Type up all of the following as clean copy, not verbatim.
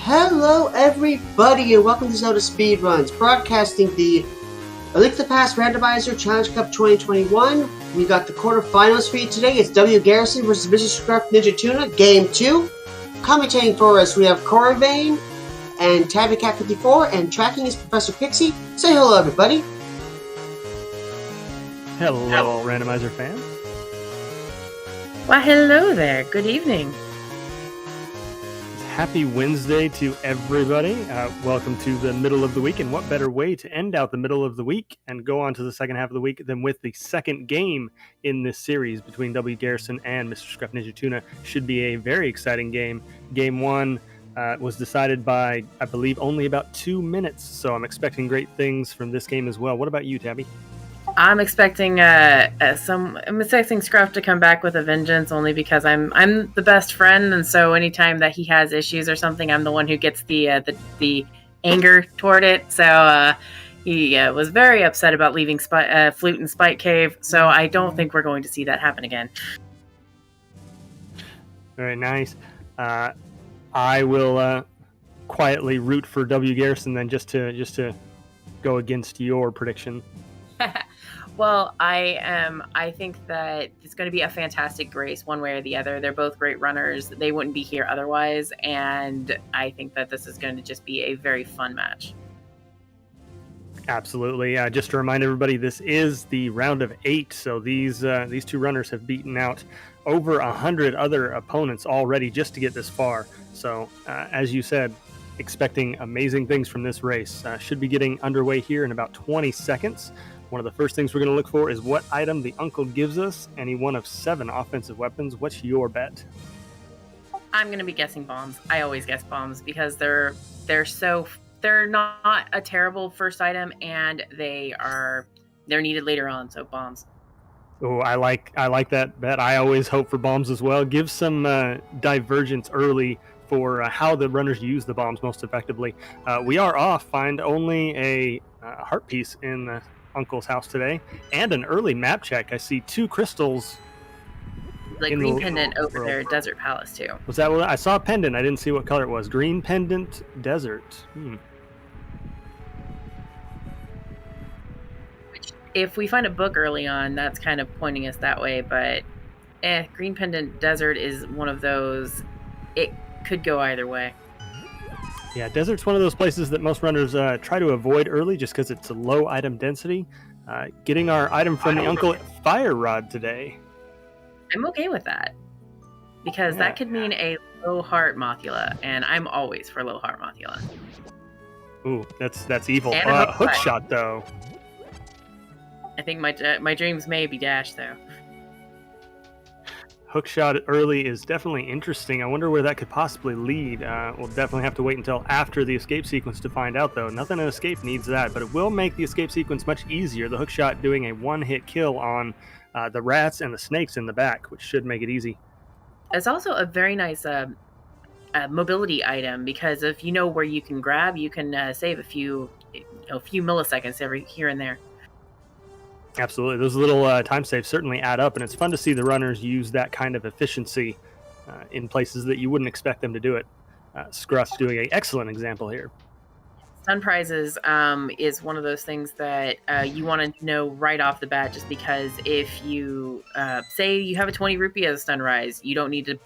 Hello everybody and welcome to ZeldaSpeedRuns, broadcasting the A Link to the Past Randomizer Challenge Cup 2021. We got the quarterfinals for you today. It's WGarrison versus MrScruffNinjaTuna, Game 2. Commentating for us, we have Corvane and TabbyCat54, and tracking is Professor Pixie. Say hello everybody. Hello, Randomizer fans. Well, hello there. Good evening. Happy Wednesday to everybody. Welcome to the middle of the week, and what better way to end out the middle of the week and go on to the second half of the week than with the second game in this series between WGarrison and MrScruffNinjaTuna. Should be a very exciting game. Game 1 was decided by, I believe, only about 2 minutes, so I'm expecting great things from this game as well. What about you, Tabby? I'm expecting Scruff to come back with a vengeance, only because I'm the best friend, and so anytime that he has issues or something, I'm the one who gets the anger toward it. So he was very upset about leaving Flute in Spite Cave. So I don't think we're going to see that happen again. Very nice. I will quietly root for WGarrison then, just to go against your prediction. Well, I think that it's going to be a fantastic race one way or the other. They're both great runners. They wouldn't be here otherwise. And I think that this is going to just be a very fun match. Absolutely. Just to remind everybody, this is the round of 8. So these two runners have beaten out over 100 other opponents already just to get this far. So as you said, expecting amazing things from this race. Should be getting underway here in about 20 seconds. One of the first things we're going to look for is what item the uncle gives us. Any one of 7 offensive weapons. What's your bet? I'm going to be guessing bombs. I always guess bombs because they're not a terrible first item, and they're needed later on. So bombs. Oh, I like that bet. I always hope for bombs as well. Give some divergence early for how the runners use the bombs most effectively. We are off. Find only a heart piece in the uncle's house today, and an early map check. I see 2 crystals. The green pendant over there, Desert Palace too. Was that what I saw? A pendant. I didn't see what color it was. Green pendant, desert. Which, if we find a book early on, that's kind of pointing us that way. But green pendant, desert is one of those. It could go either way. Yeah, desert's one of those places that most runners try to avoid early just because it's a low item density. Getting our item from the uncle Fire Rod today. I'm okay with that because that could mean a low heart Mothula, and I'm always for low heart Mothula. Ooh, that's evil. And hook shot though. I think my dreams may be dashed though. Hookshot early is definitely interesting. I wonder where that could possibly lead. We'll definitely have to wait until after the escape sequence to find out, though. Nothing in escape needs that, but it will make the escape sequence much easier. The hookshot doing a one-hit kill on the rats and the snakes in the back, which should make it easy. It's also a very nice mobility item, because if you know where you can grab, you can save a few milliseconds every here and there. Absolutely. Those little time saves certainly add up, and it's fun to see the runners use that kind of efficiency in places that you wouldn't expect them to do it. Scruff's doing an excellent example here. Stun prizes is one of those things that you want to know right off the bat, just because if you say you have a 20 rupee as a stun rise, you don't need to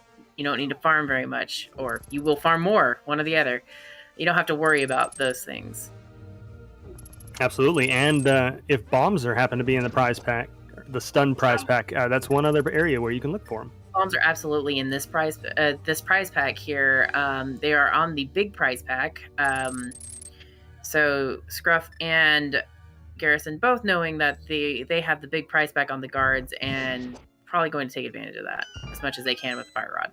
farm very much, or you will farm more, one or the other. You don't have to worry about those things. Absolutely, and if bombs happen to be in the prize pack, the stun prize pack, that's one other area where you can look for them. Bombs are absolutely in this prize pack here. They are on the big prize pack. So Scruff and Garrison both knowing that they have the big prize pack on the guards, and probably going to take advantage of that as much as they can with the Fire Rod.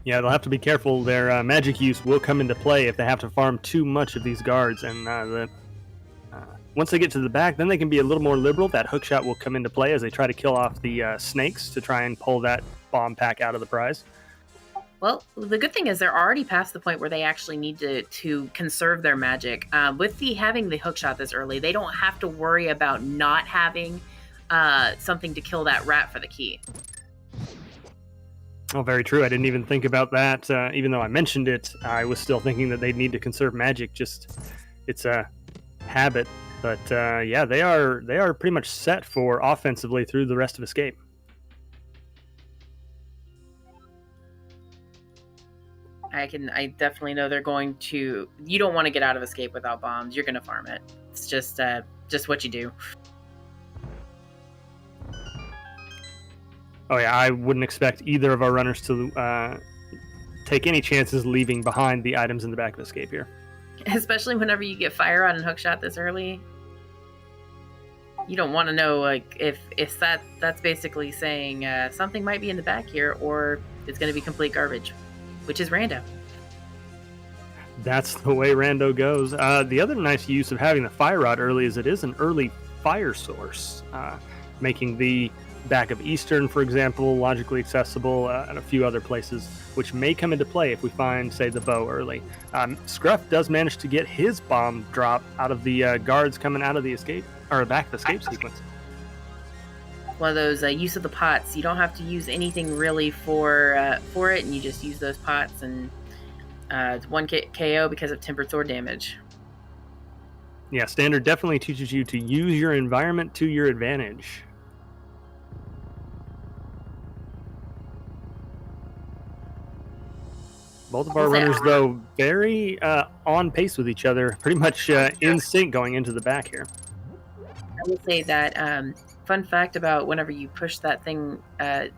Yeah, they'll have to be careful. Their magic use will come into play if they have to farm too much of these guards, and once they get to the back, then they can be a little more liberal. That hookshot will come into play as they try to kill off the snakes to try and pull that bomb pack out of the prize. Well, the good thing is they're already past the point where they actually need to conserve their magic. With having the hookshot this early, they don't have to worry about not having something to kill that rat for the key. Oh, very true. I didn't even think about that. Even though I mentioned it, I was still thinking that they'd need to conserve magic. Just it's a habit. But yeah, they are pretty much set for offensively through the rest of Escape. I definitely know they're going to. You don't want to get out of Escape without bombs. You're going to farm it. It's just what you do. Oh yeah, I wouldn't expect either of our runners to take any chances leaving behind the items in the back of Escape here. Especially whenever you get fire on and hookshot this early. You don't want to know like if that's basically saying something might be in the back here, or it's going to be complete garbage, which is rando. That's the way rando goes. The other nice use of having the fire rod early is it is an early fire source, making the back of Eastern, for example, logically accessible, and a few other places, which may come into play if we find, say, the bow early. Scruff does manage to get his bomb drop out of the guards coming out of the escape, or back of the escape sequence. One of those use of the pots. You don't have to use anything really for it, and you just use those pots, and it's 1 KO because of tempered sword damage. Yeah, Standard definitely teaches you to use your environment to your advantage. Both of our runners, though, very on pace with each other, pretty much in sync going into the back here. I will say that fun fact about whenever you push that thing,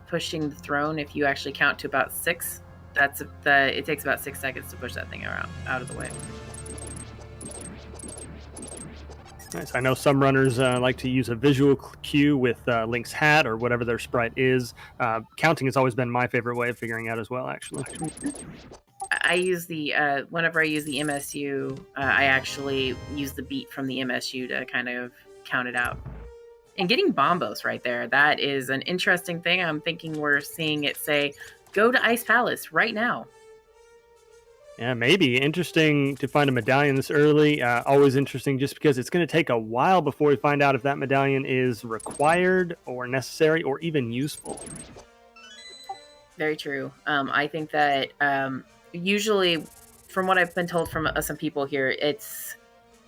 pushing the throne, if you actually count to about 6, it takes about 6 seconds to push that thing out of the way. Nice. I know some runners like to use a visual cue with Link's hat or whatever their sprite is. Counting has always been my favorite way of figuring out as well, actually. I use whenever I use the MSU, I actually use the beat from the MSU to kind of count it out. And getting Bombos right there, that is an interesting thing. I'm thinking we're seeing it say, go to Ice Palace right now. Yeah, maybe. Interesting to find a medallion this early. Always interesting just because it's going to take a while before we find out if that medallion is required or necessary or even useful. Very true. I think that usually, from what I've been told from some people here,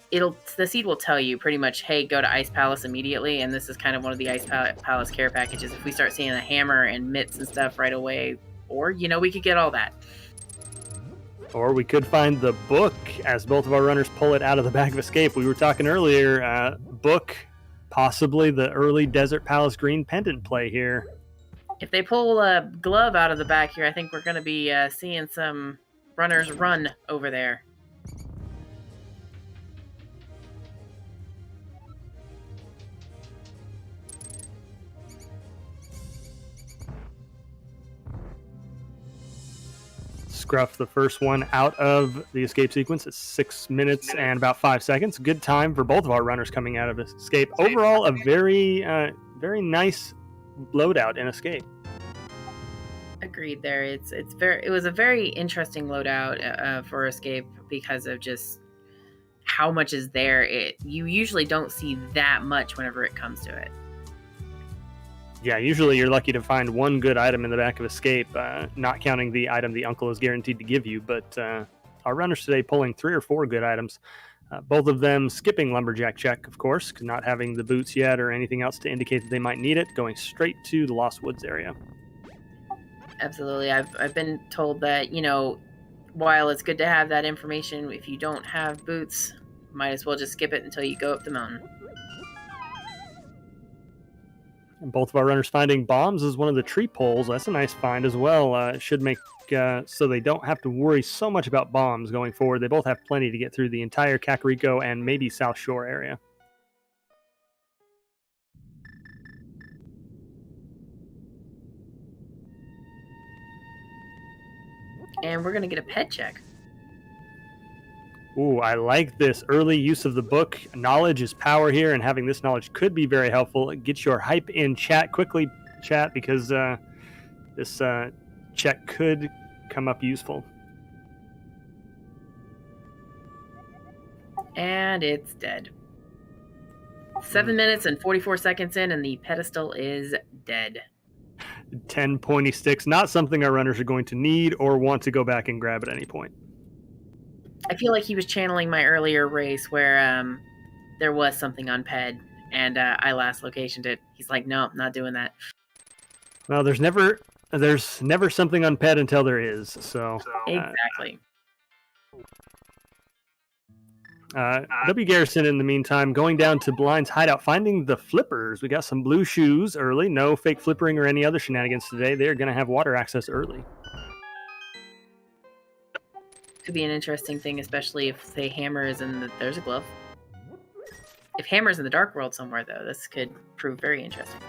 the seed will tell you pretty much, hey, go to Ice Palace immediately, and this is kind of one of the Ice Palace care packages. If we start seeing a hammer and mitts and stuff right away, or, we could get all that. Or we could find the book as both of our runners pull it out of the back of Escape. We were talking earlier, book, possibly the early Desert Palace Green pendant play here. If they pull a glove out of the back here, I think we're going to be seeing some runners run over there. Scruff, the first one out of the escape sequence at 6 minutes and about 5 seconds. Good time for both of our runners coming out of Escape. Overall, a very, very nice loadout in Escape. Agreed. There, it was a very interesting loadout for Escape because of just how much is there. You usually don't see that much whenever it comes to it. Yeah, usually you're lucky to find one good item in the back of Escape, not counting the item the uncle is guaranteed to give you. But our runners today pulling 3 or 4 good items. Both of them skipping Lumberjack check, of course, not having the boots yet or anything else to indicate that they might need it, going straight to the Lost Woods area. Absolutely. I've been told that, while it's good to have that information, if you don't have boots, might as well just skip it until you go up the mountain. And both of our runners finding bombs is one of the tree poles. That's a nice find as well. It should make so they don't have to worry so much about bombs going forward. They both have plenty to get through the entire Kakariko and maybe South Shore area. And we're going to get a pet check. Ooh, I like this early use of the book. Knowledge is power here, and having this knowledge could be very helpful. Get your hype in chat quickly, chat, because this check could come up useful. And it's dead. 7 minutes and 44 seconds in, and the pedestal is dead. 10 pointy sticks, not something our runners are going to need or want to go back and grab at any point. I feel like he was channeling my earlier race where there was something on Ped, and I last locationed it. He's like, no, not doing that. Well, there's never something on Ped until there is. So exactly. WGarrison, in the meantime, going down to Blind's hideout, finding the flippers. We got some blue shoes early. No fake flippering or any other shenanigans today. They're going to have water access early. Could be an interesting thing, especially if, say, Hammer is in there's a glove. If Hammer's in the Dark World somewhere, though, this could prove very interesting.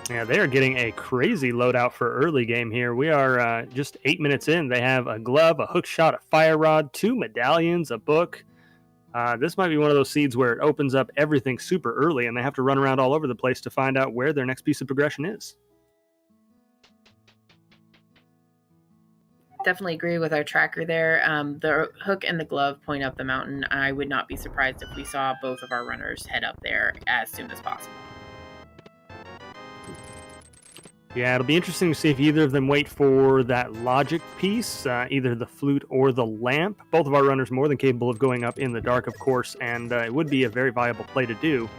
Yeah, they are getting a crazy loadout for early game here. We are just 8 minutes in. They have a glove, a hook shot, a fire rod, 2 medallions, a book. This might be one of those seeds where it opens up everything super early, and they have to run around all over the place to find out where their next piece of progression is. Definitely agree with our tracker there. The hook and the glove point up the mountain. I would not be surprised if we saw both of our runners head up there as soon as possible. Yeah, it'll be interesting to see if either of them wait for that logic piece, either the flute or the lamp. Both of our runners more than capable of going up in the dark, of course, and it would be a very viable play to do.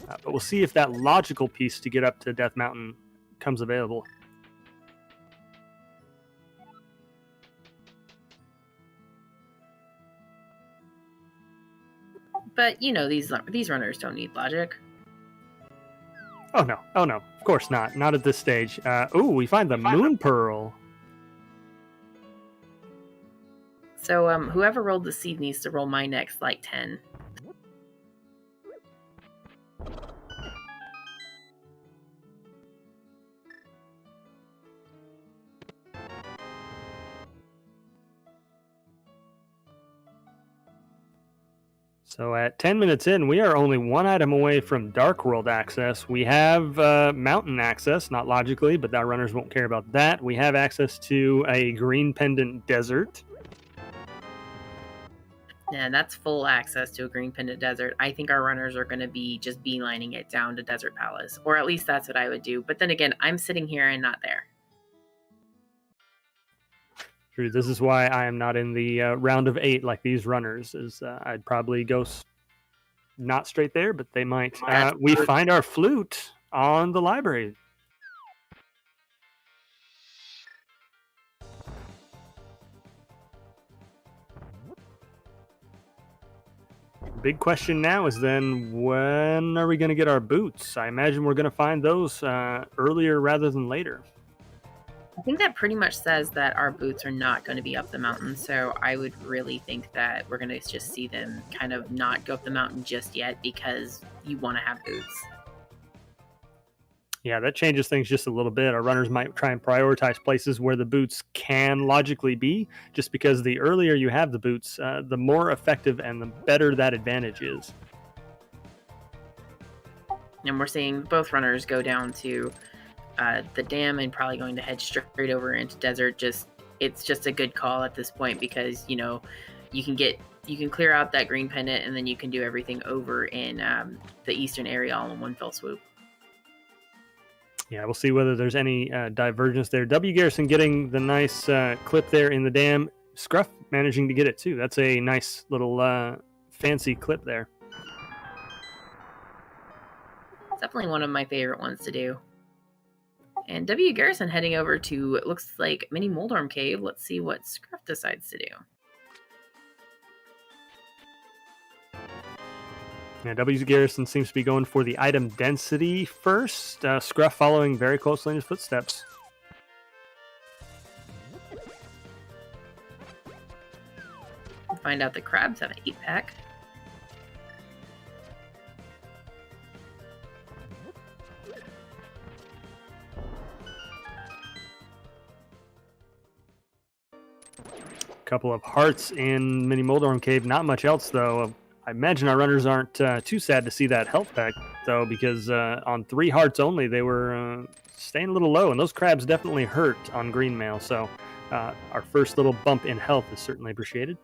But we'll see if that logical piece to get up to Death Mountain comes available. But, you know, these runners don't need logic. Oh, no. Of course not. Not at this stage. We find the Moon Pearl. So, whoever rolled the seed needs to roll my next, like, 10. So at 10 minutes in, we are only one item away from Dark World access. We have mountain access, not logically, but our runners won't care about that. We have access to a green pendant desert. Yeah, that's full access to a green pendant desert. I think our runners are going to be just beelining it down to Desert Palace, or at least that's what I would do. But then again, I'm sitting here and not there. True. This is why I am not in the round of 8 like these runners. I'd probably go not straight there, but they might. We find our flute on the library. Big question now is then, when are we going to get our boots? I imagine we're going to find those earlier rather than later. I think that pretty much says that our boots are not going to be up the mountain, so I would really think that we're going to just see them kind of not go up the mountain just yet because you want to have boots. Yeah, that changes things just a little bit. Our runners might try and prioritize places where the boots can logically be, just because the earlier you have the boots, the more effective and the better that advantage is. And we're seeing both runners go down to the dam and probably going to head straight over into desert. It's just a good call at this point because, you know, you can clear out that green pendant and then you can do everything over in the eastern area all in one fell swoop. Yeah, we'll see whether there's any divergence there. WGarrison getting the nice clip there in the dam. Scruff managing to get it too. That's a nice little fancy clip there. It's definitely one of my favorite ones to do. And WGarrison heading over to, it looks like, Mini Moldorm Cave. Let's see what Scruff decides to do. Yeah, WGarrison seems to be going for the item density first. Scruff following very closely in his footsteps. Find out the crabs have an 8-pack. Couple of hearts in Mini Moldorm Cave. Not much else, though. I imagine our runners aren't too sad to see that health pack, though, because on 3 hearts only, they were staying a little low, and those crabs definitely hurt on green mail, so our first little bump in health is certainly appreciated.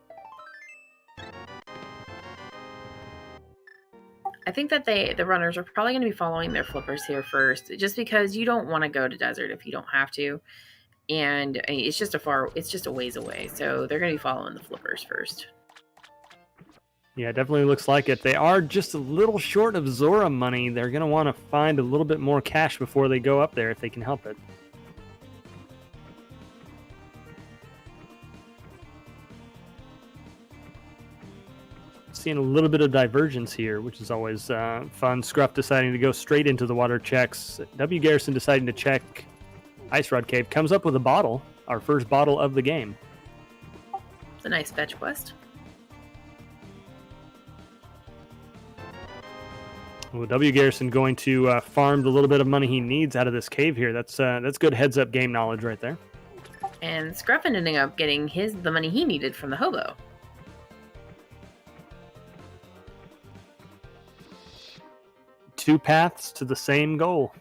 I think that the runners are probably going to be following their flippers here first, just because you don't want to go to desert if you don't have to, and it's just a ways away, so they're going to be following the flippers first. Yeah, definitely looks like it. They are just a little short of Zora money. They're going to want to find a little bit more cash before they go up there if they can help it. Seeing a little bit of divergence here, which is always fun. Scruff deciding to go straight into the water checks. WGarrison deciding to check Ice Rod Cave. Comes up with a bottle, our first bottle of the game. It's a nice fetch quest. Well, WGarrison going to farm the little bit of money he needs out of this cave here. That's good heads-up game knowledge right there. And Scruff ending up getting the money he needed from the hobo. Two paths to the same goal.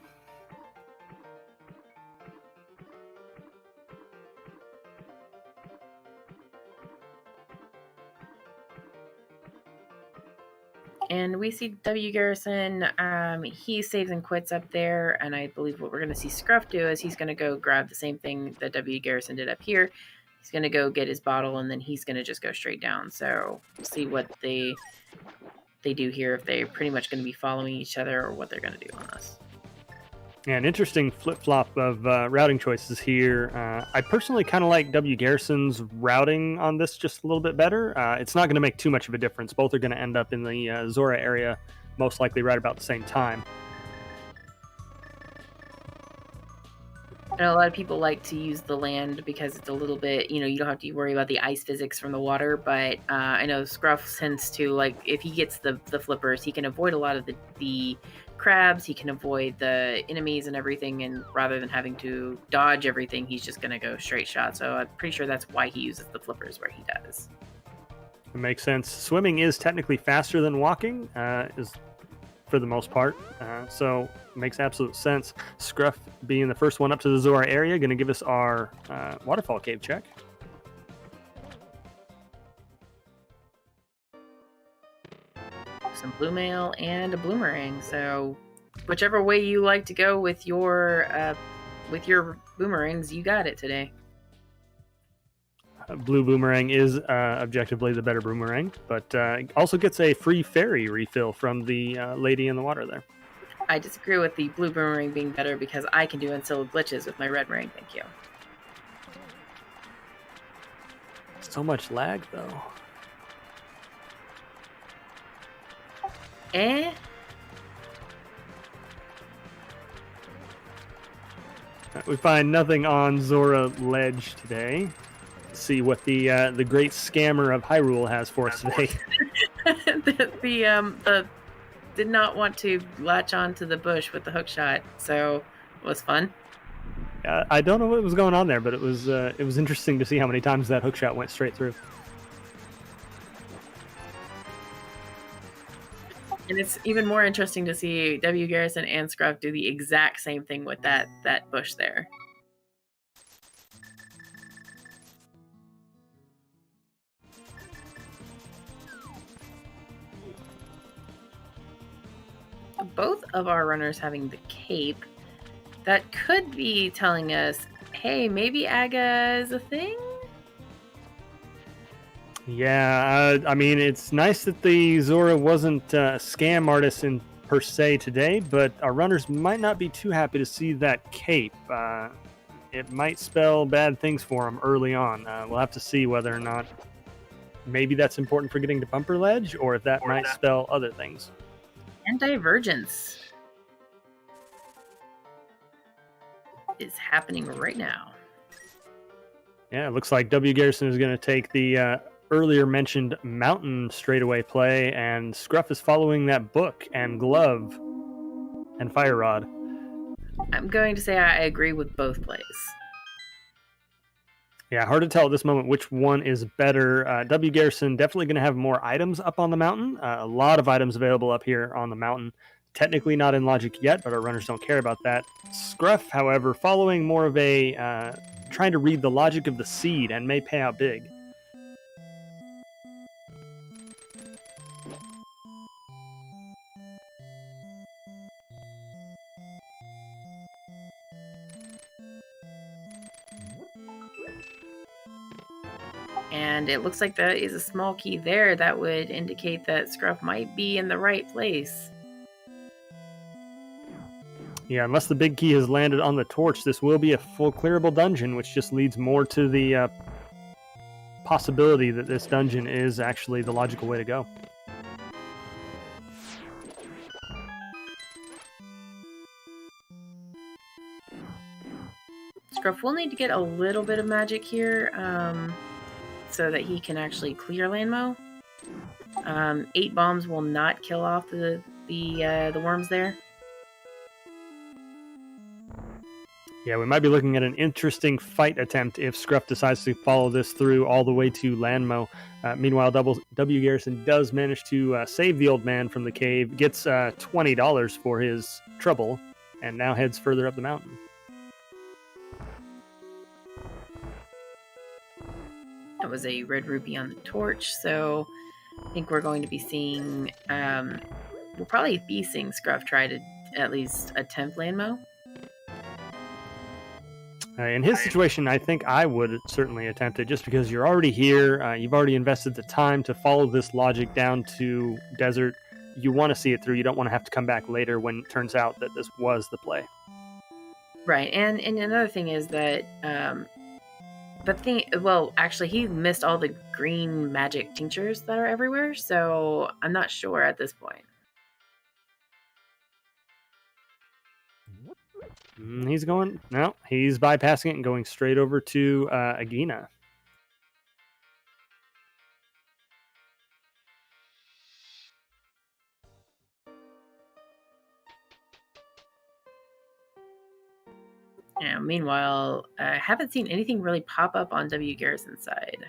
And we see WGarrison, he saves and quits up there, and I believe what we're going to see Scruff do is he's going to go grab the same thing that WGarrison did up here. He's going to go get his bottle, and then he's going to just go straight down. So we'll see what they do here, if they're pretty much going to be following each other or what they're going to do on this. Yeah, an interesting flip-flop of routing choices here. I personally kind of like WGarrison's routing on this just a little bit better. It's not going to make too much of a difference. Both are going to end up in the Zora area, most likely right about the same time. I know a lot of people like to use the land because it's a little bit, you don't have to worry about the ice physics from the water, but I know Scruff tends to, like, if he gets the flippers, he can avoid a lot of the crabs, he can avoid the enemies and everything, and rather than having to dodge everything, he's just going to go straight shot. So I'm pretty sure that's why he uses the flippers where he does. It makes sense. Swimming is technically faster than walking, is for the most part, so it makes absolute sense. Scruff being the first one up to the Zora area, going to give us our waterfall cave check. Some blue mail and a bloomerang. So whichever way you like to go with your boomerangs, you got it today. Blue boomerang is objectively the better boomerang, but also gets a free fairy refill from the lady in the water there. I disagree with the blue boomerang being better because I can do unsealed glitches with my red ring. Thank you. So much lag though. We find nothing on Zora Ledge today. Let's see what the great scammer of Hyrule has for us today. the did not want to latch on to the bush with the hook shot, so it was fun. I don't know what was going on there, but it was interesting to see how many times that hook shot went straight through. And it's even more interesting to see WGarrison and Scruff do the exact same thing with that bush there. Both of our runners having the cape, that could be telling us, hey, maybe Aga is a thing? Yeah, I mean, it's nice that the Zora wasn't a scam artist in per se today, but our runners might not be too happy to see that cape. It might spell bad things for them early on. We'll have to see whether or not maybe that's important for getting to Bumper Ledge, or if that might spell other things. And divergence is happening right now. Yeah, it looks like WGarrison is going to take the earlier mentioned mountain straightaway play, and Scruff is following that book and glove and fire rod. I'm going to say I agree with both plays. Yeah, hard to tell at this moment which one is better. WGarrison definitely going to have more items up on the mountain. A lot of items available up here on the mountain. Technically not in logic yet, but our runners don't care about that. Scruff, however, following more of a trying to read the logic of the seed and may pay out big. And it looks like there is a small key there that would indicate that Scruff might be in the right place. Yeah, unless the big key has landed on the torch, this will be a full clearable dungeon, which just leads more to the possibility that this dungeon is actually the logical way to go. Scruff will need to get a little bit of magic here so that he can actually clear Landmo. 8 bombs will not kill off the worms there. Yeah, we might be looking at an interesting fight attempt if Scruff decides to follow this through all the way to Landmo. Meanwhile, WGarrison does manage to save the old man from the cave, gets $20 for his trouble, and now heads further up the mountain. That was a red rupee on the torch, so I think we're going to be seeing, we'll probably be seeing Scruff try to at least attempt Landmo. In his situation, I think I would certainly attempt it just because you're already here. You've already invested the time to follow this logic down to desert. You want to see it through. You don't want to have to come back later when it turns out that this was the play. Right, and another thing is that, actually, he missed all the green magic tinctures that are everywhere, so I'm not sure at this point. He's bypassing it and going straight over to Agina. Yeah, meanwhile, I haven't seen anything really pop up on WGarrison's side.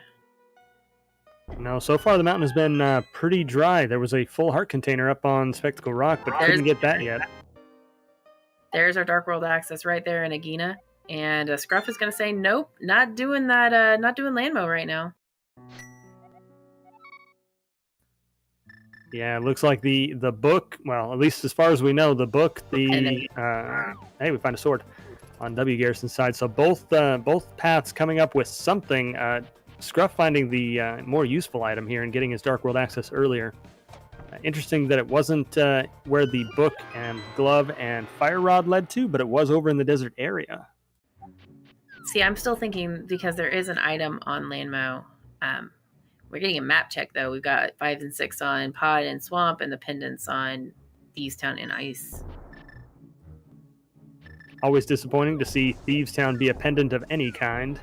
No, so far the mountain has been pretty dry. There was a full heart container up on Spectacle Rock, but couldn't get that yet. There's our Dark World access right there in Agina. And Scruff is going to say, nope, not doing that, not doing Landmo right now. Yeah, it looks like the book, well, at least as far as we know, the book, hey, we find a sword on WGarrison's side. So both paths coming up with something. Scruff finding the more useful item here and getting his Dark World access earlier. Interesting that it wasn't where the book and glove and fire rod led to, but it was over in the desert area. See, I'm still thinking because there is an item on Landmo. We're getting a map check, though. We've got 5 and 6 on Pod and Swamp and the pendants on Thieves Town and Ice. Always disappointing to see Thieves Town be a pendant of any kind.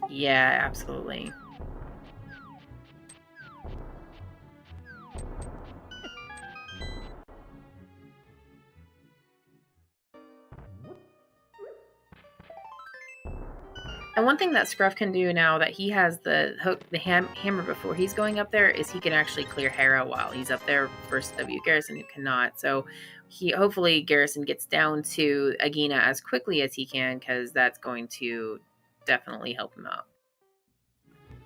Yeah, absolutely. And one thing that Scruff can do now that he has the hammer before he's going up there is he can actually clear Hera while he's up there versus WGarrison who cannot. So hopefully Garrison gets down to Agina as quickly as he can because that's going to definitely help him out.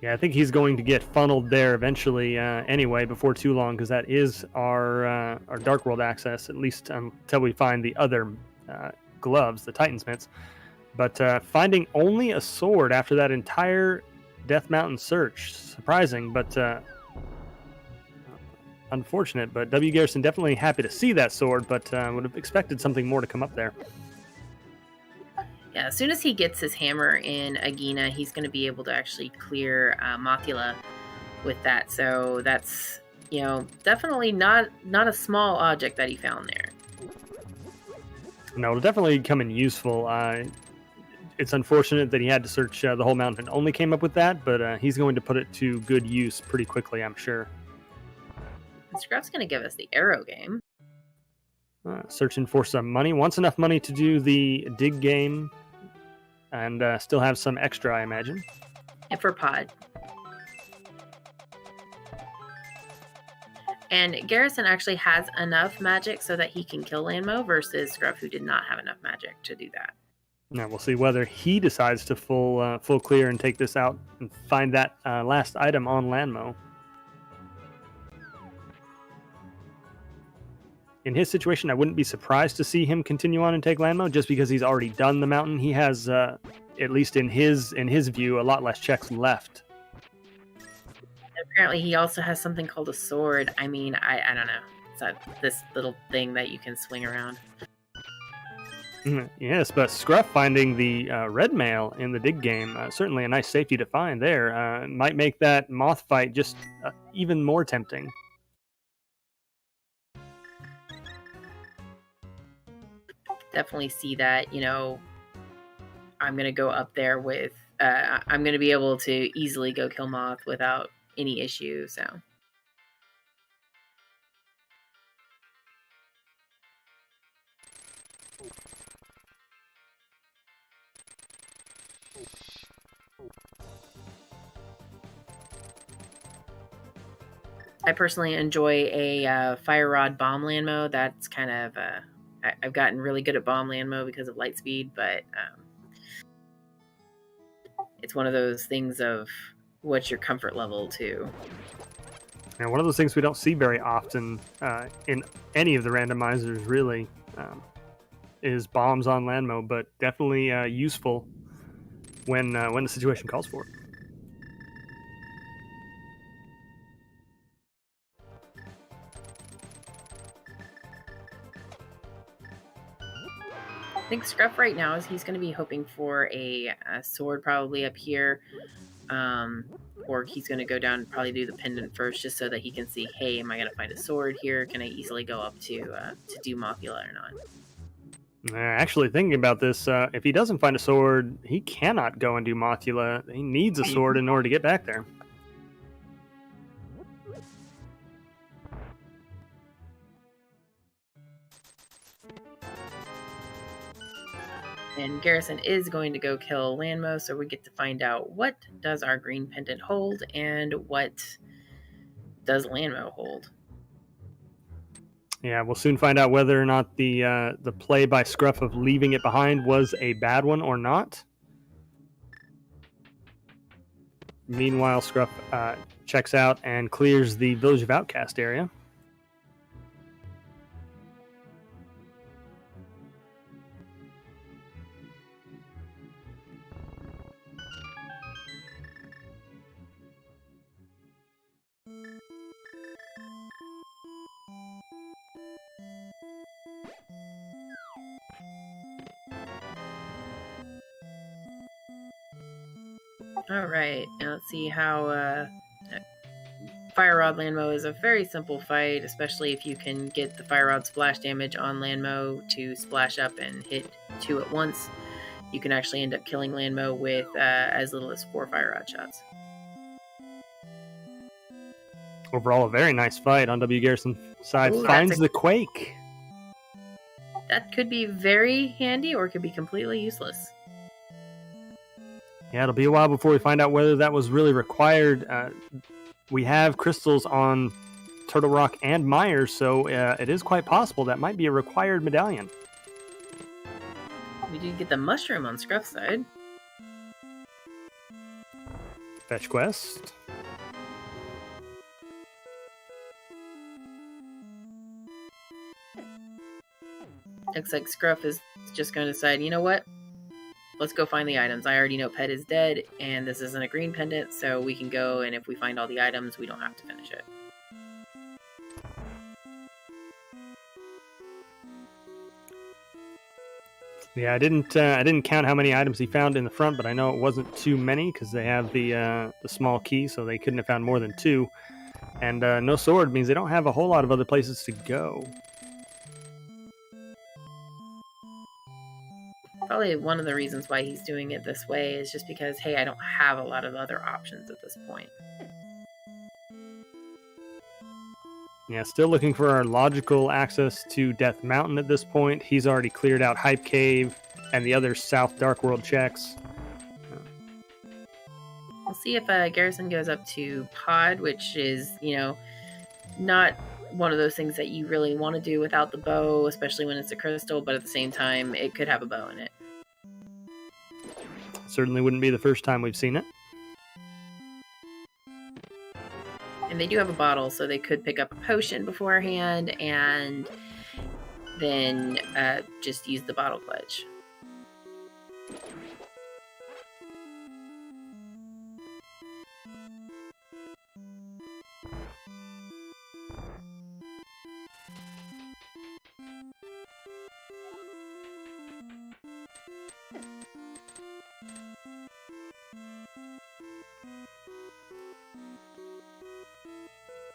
Yeah, I think he's going to get funneled there eventually anyway before too long because that is our Dark World access, at least until we find the other gloves, the Titan Smiths. But finding only a sword after that entire Death Mountain search, surprising, but unfortunate. But WGarrison definitely happy to see that sword, but would have expected something more to come up there. Yeah, as soon as he gets his hammer in Agina, he's going to be able to actually clear Mothula with that. So that's, definitely not a small object that he found there. No, it'll definitely come in useful. It's unfortunate that he had to search the whole mountain and only came up with that, but he's going to put it to good use pretty quickly, I'm sure. Scruff's going to give us the arrow game. Searching for some money. Wants enough money to do the dig game and still have some extra, I imagine. And for Pod. And Garrison actually has enough magic so that he can kill Landmo versus Scruff, who did not have enough magic to do that. Now we'll see whether he decides to full clear and take this out and find that last item on Landmo. In his situation, I wouldn't be surprised to see him continue on and take Landmo just because he's already done the mountain. He has, at least in his view, a lot less checks left. Apparently, he also has something called a sword. I mean, I don't know. It's this little thing that you can swing around. Yes, but Scruff finding the red mail in the dig game, certainly a nice safety to find there. Might make that moth fight just even more tempting. Definitely see that, you know, I'm going to go up there with, I'm going to be able to easily go kill Moth without any issue, so. I personally enjoy a fire rod bomb land mode. That's kind of, I've gotten really good at bomb land mode because of light speed, but it's one of those things of what's your comfort level too. And one of those things we don't see very often in any of the randomizers, really, is bombs on land mode, but definitely useful when the situation calls for it. I think Scruff right now is he's going to be hoping for a sword probably up here, or he's going to go down and probably do the pendant first just so that he can see, hey, am I going to find a sword here? Can I easily go up to do Mothula or not? Actually, thinking about this, if he doesn't find a sword, he cannot go and do Mothula. He needs a sword in order to get back there. And Garrison is going to go kill Landmo, so we get to find out what does our green pendant hold and what does Landmo hold. Yeah, we'll soon find out whether or not the play by Scruff of leaving it behind was a bad one or not. Meanwhile, Scruff checks out and clears the Village of Outcast area. All right, now let's see how Fire Rod Landmo is a very simple fight, especially if you can get the Fire Rod splash damage on Landmo to splash up and hit 2 at once. You can actually end up killing Landmo with as little as 4 Fire Rod shots. Overall, a very nice fight on WGarrison's side. Ooh, finds the Quake. That could be very handy or it could be completely useless. Yeah, it'll be a while before we find out whether that was really required. We have crystals on Turtle Rock and Myers, so it is quite possible that might be a required medallion. We did get the mushroom on Scruff's side. Fetch quest. Looks like Scruff is just going to decide, you know what? Let's go find the items. I already know Pet is dead, and this isn't a green pendant, so we can go, and if we find all the items, we don't have to finish it. Yeah, I didn't count how many items he found in the front, but I know it wasn't too many because they have the small key, so they couldn't have found more than 2. And no sword means they don't have a whole lot of other places to go. Probably one of the reasons why he's doing it this way is just because, hey, I don't have a lot of other options at this point. Yeah, still looking for our logical access to Death Mountain at this point. He's already cleared out Hype Cave and the other South Dark World checks. We'll see if Garrison goes up to Pod, which is, you know, not one of those things that you really want to do without the bow, especially when it's a crystal, but at the same time, it could have a bow in it. Certainly wouldn't be the first time we've seen it. And they do have a bottle, so they could pick up a potion beforehand and then just use the bottle clutch.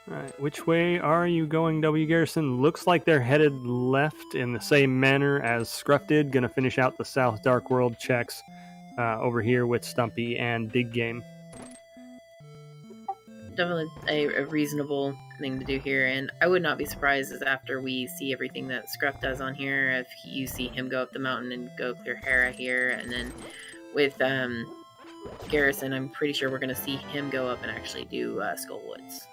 All right, which way are you going, WGarrison? Looks like they're headed left in the same manner as Scruff did. Gonna finish out the South Dark World checks over here with Stumpy and Big Game. Definitely a reasonable thing to do here, and I would not be surprised as after we see everything that Scruff does on here, if you see him go up the mountain and go clear Hera here, and then with Garrison, I'm pretty sure we're going to see him go up and actually do Skullwoods.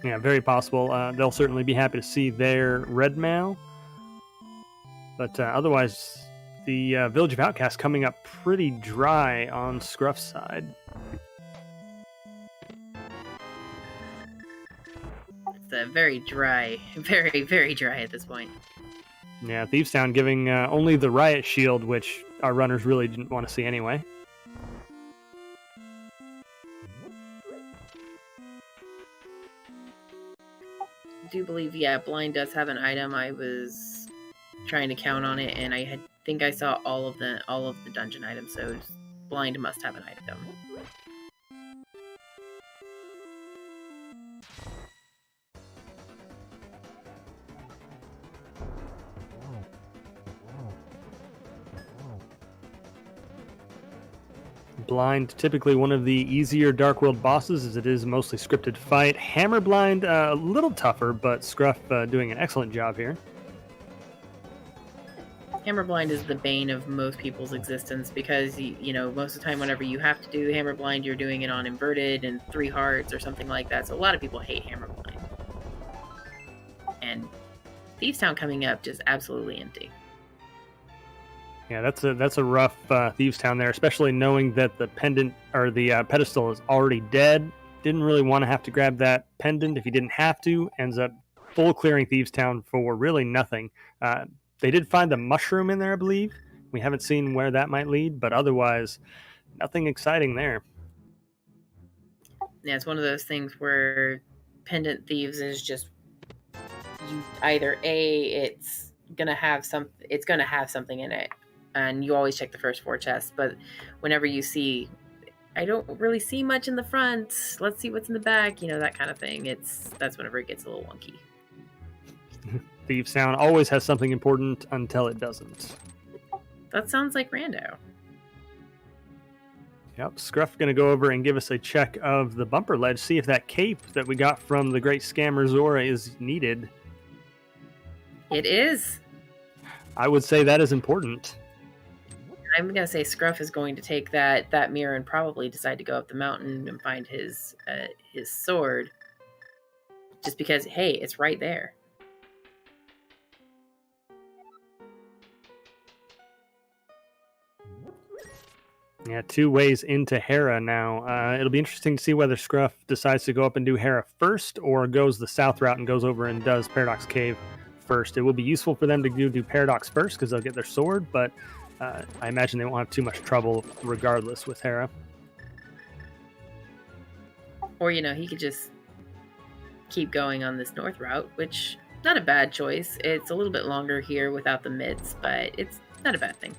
Yeah, very possible. They'll certainly be happy to see their red mail, but otherwise, the Village of Outcasts coming up pretty dry on Scruff's side. It's very dry, very, very dry at this point. Yeah, Thievestown giving only the Riot Shield, which our runners really didn't want to see anyway. I do believe, yeah, Blind does have an item. I was trying to count on it, and I think I saw all of the dungeon items, so Blind must have an item. Blind, typically one of the easier Dark World bosses, as it is a mostly scripted fight. Hammer Blind, a little tougher, but Scruff doing an excellent job here. Hammer Blind is the bane of most people's existence because, you know, most of the time whenever you have to do Hammer Blind, you're doing it on Inverted and 3 hearts or something like that. So a lot of people hate Hammer Blind. And Thievestown coming up just absolutely empty. Yeah, that's a rough Thievestown there, especially knowing that the pendant or the pedestal is already dead. Didn't really want to have to grab that pendant if he didn't have to. Ends up full clearing Thievestown for really nothing. They did find the mushroom in there, I believe. We haven't seen where that might lead, but otherwise, nothing exciting there. Yeah, it's one of those things where Pendant Thieves is just you either it's gonna have something in it, and you always check the first 4 chests. But whenever you see, I don't really see much in the front. Let's see what's in the back. You know, that kind of thing. That's whenever it gets a little wonky. Thievestown always has something important until it doesn't. That sounds like Rando. Yep, Scruff going to go over and give us a check of the bumper ledge, see if that cape that we got from the great scammer Zora is needed. It is. I would say that is important. I'm going to say Scruff is going to take that mirror and probably decide to go up the mountain and find his sword. Just because, hey, it's right there. Yeah, 2 ways into Hera now. It'll be interesting to see whether Scruff decides to go up and do Hera first or goes the south route and goes over and does Paradox Cave first. It will be useful for them to do Paradox first because they'll get their sword, but I imagine they won't have too much trouble regardless with Hera. Or, you know, he could just keep going on this north route, which not a bad choice. It's a little bit longer here without the mids, but it's not a bad thing.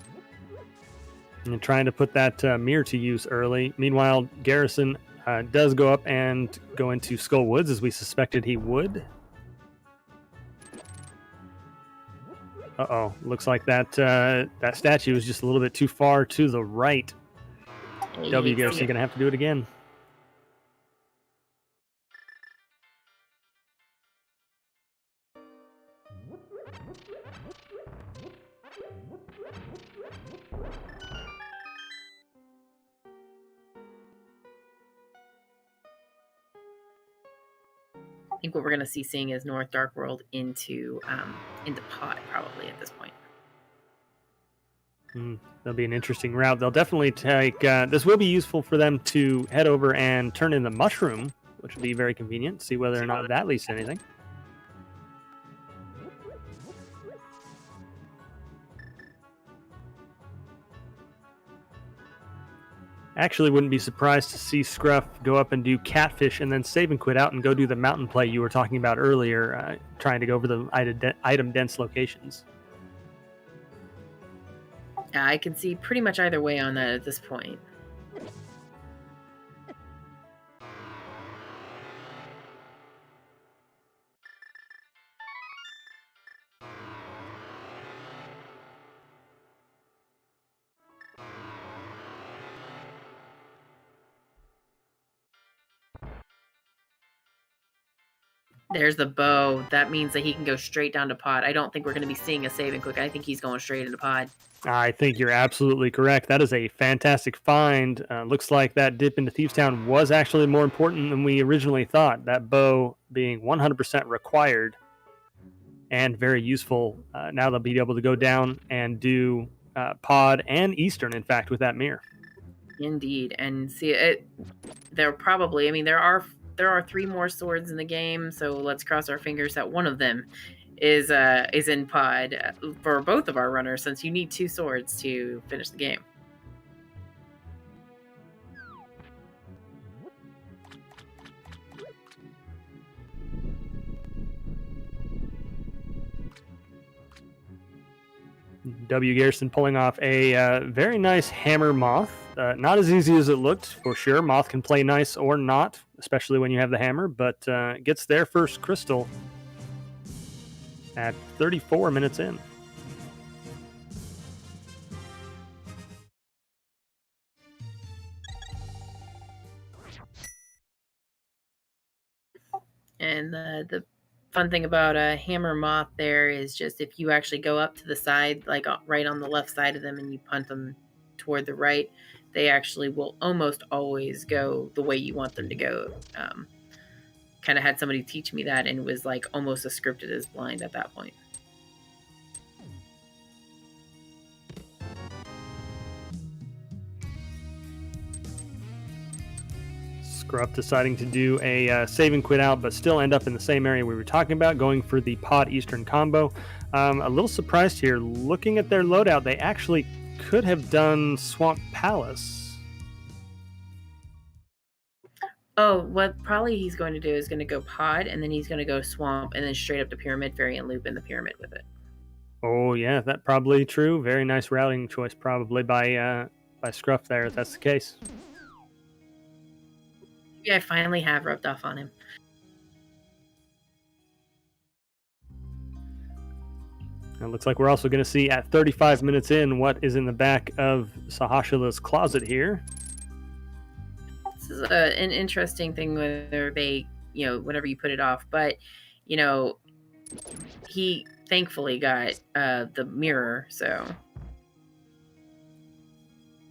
And trying to put that mirror to use early. Meanwhile, Garrison does go up and go into Skull Woods, as we suspected he would. Uh-oh. Looks like that statue is just a little bit too far to the right. WGarrison going to have to do it again. I think what we're going to see seeing is North Dark World into Pot probably at this point. That'll be an interesting route. They'll definitely take... this will be useful for them to head over and turn in the mushroom, which will be very convenient. See whether or not that leads to anything. Actually, wouldn't be surprised to see Scruff go up and do Catfish and then save and quit out and go do the mountain play you were talking about earlier, trying to go over the item-dense locations. I can see pretty much either way on that at this point. There's the bow. That means that he can go straight down to pod. I don't think we're going to be seeing a save and quick. I think he's going straight into pod. I think you're absolutely correct. That is a fantastic find. Looks like that dip into Thieves Town was actually more important than we originally thought. That bow being 100% required and very useful. Now they'll be able to go down and do pod and Eastern, in fact, with that mirror. Indeed. And see, it. There probably, I mean, there are 3 more swords in the game, so let's cross our fingers that one of them is in pod for both of our runners, since you need 2 swords to finish the game. WGarrison pulling off a very nice hammer moth. Not as easy as it looked, for sure. Moth can play nice or not, especially when you have the hammer, but gets their first crystal at 34 minutes in. And the fun thing about a hammer moth there is just if you actually go up to the side, like right on the left side of them, and you punt them toward the right, they actually will almost always go the way you want them to go. Kind of had somebody teach me that, and it was like almost as scripted as blind at that point. Scruff deciding to do a save and quit out, but still end up in the same area we were talking about, going for the pod Eastern combo. A little surprised here. Looking at their loadout, they actually could have done Swamp Palace. Oh, what probably he's going to do is going to go pod, and then he's going to go swamp, and then straight up to pyramid fairy and loop in the pyramid with it. Oh yeah, that probably true. Very nice routing choice, probably by Scruff there, if that's the case. Yeah, I finally have rubbed off on him. It looks like we're also going to see at 35 minutes in what is in the back of Sahashila's closet here. This is an interesting thing whether they, whenever you put it off, but, he thankfully got the mirror, so.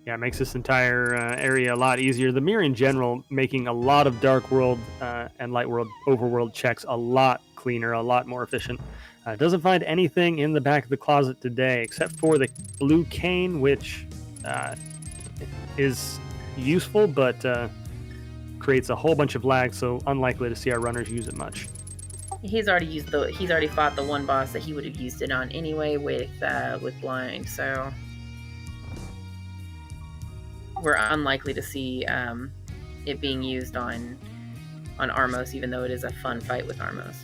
Yeah, it makes this entire area a lot easier. The mirror in general making a lot of Dark World and Light World overworld checks a lot cleaner, a lot more efficient. Doesn't find anything in the back of the closet today except for the blue cane, which is useful, but creates a whole bunch of lag, so unlikely to see our runners use it much. He's already fought the one boss that he would have used it on anyway with blind, so we're unlikely to see it being used on Armos, even though it is a fun fight with Armos.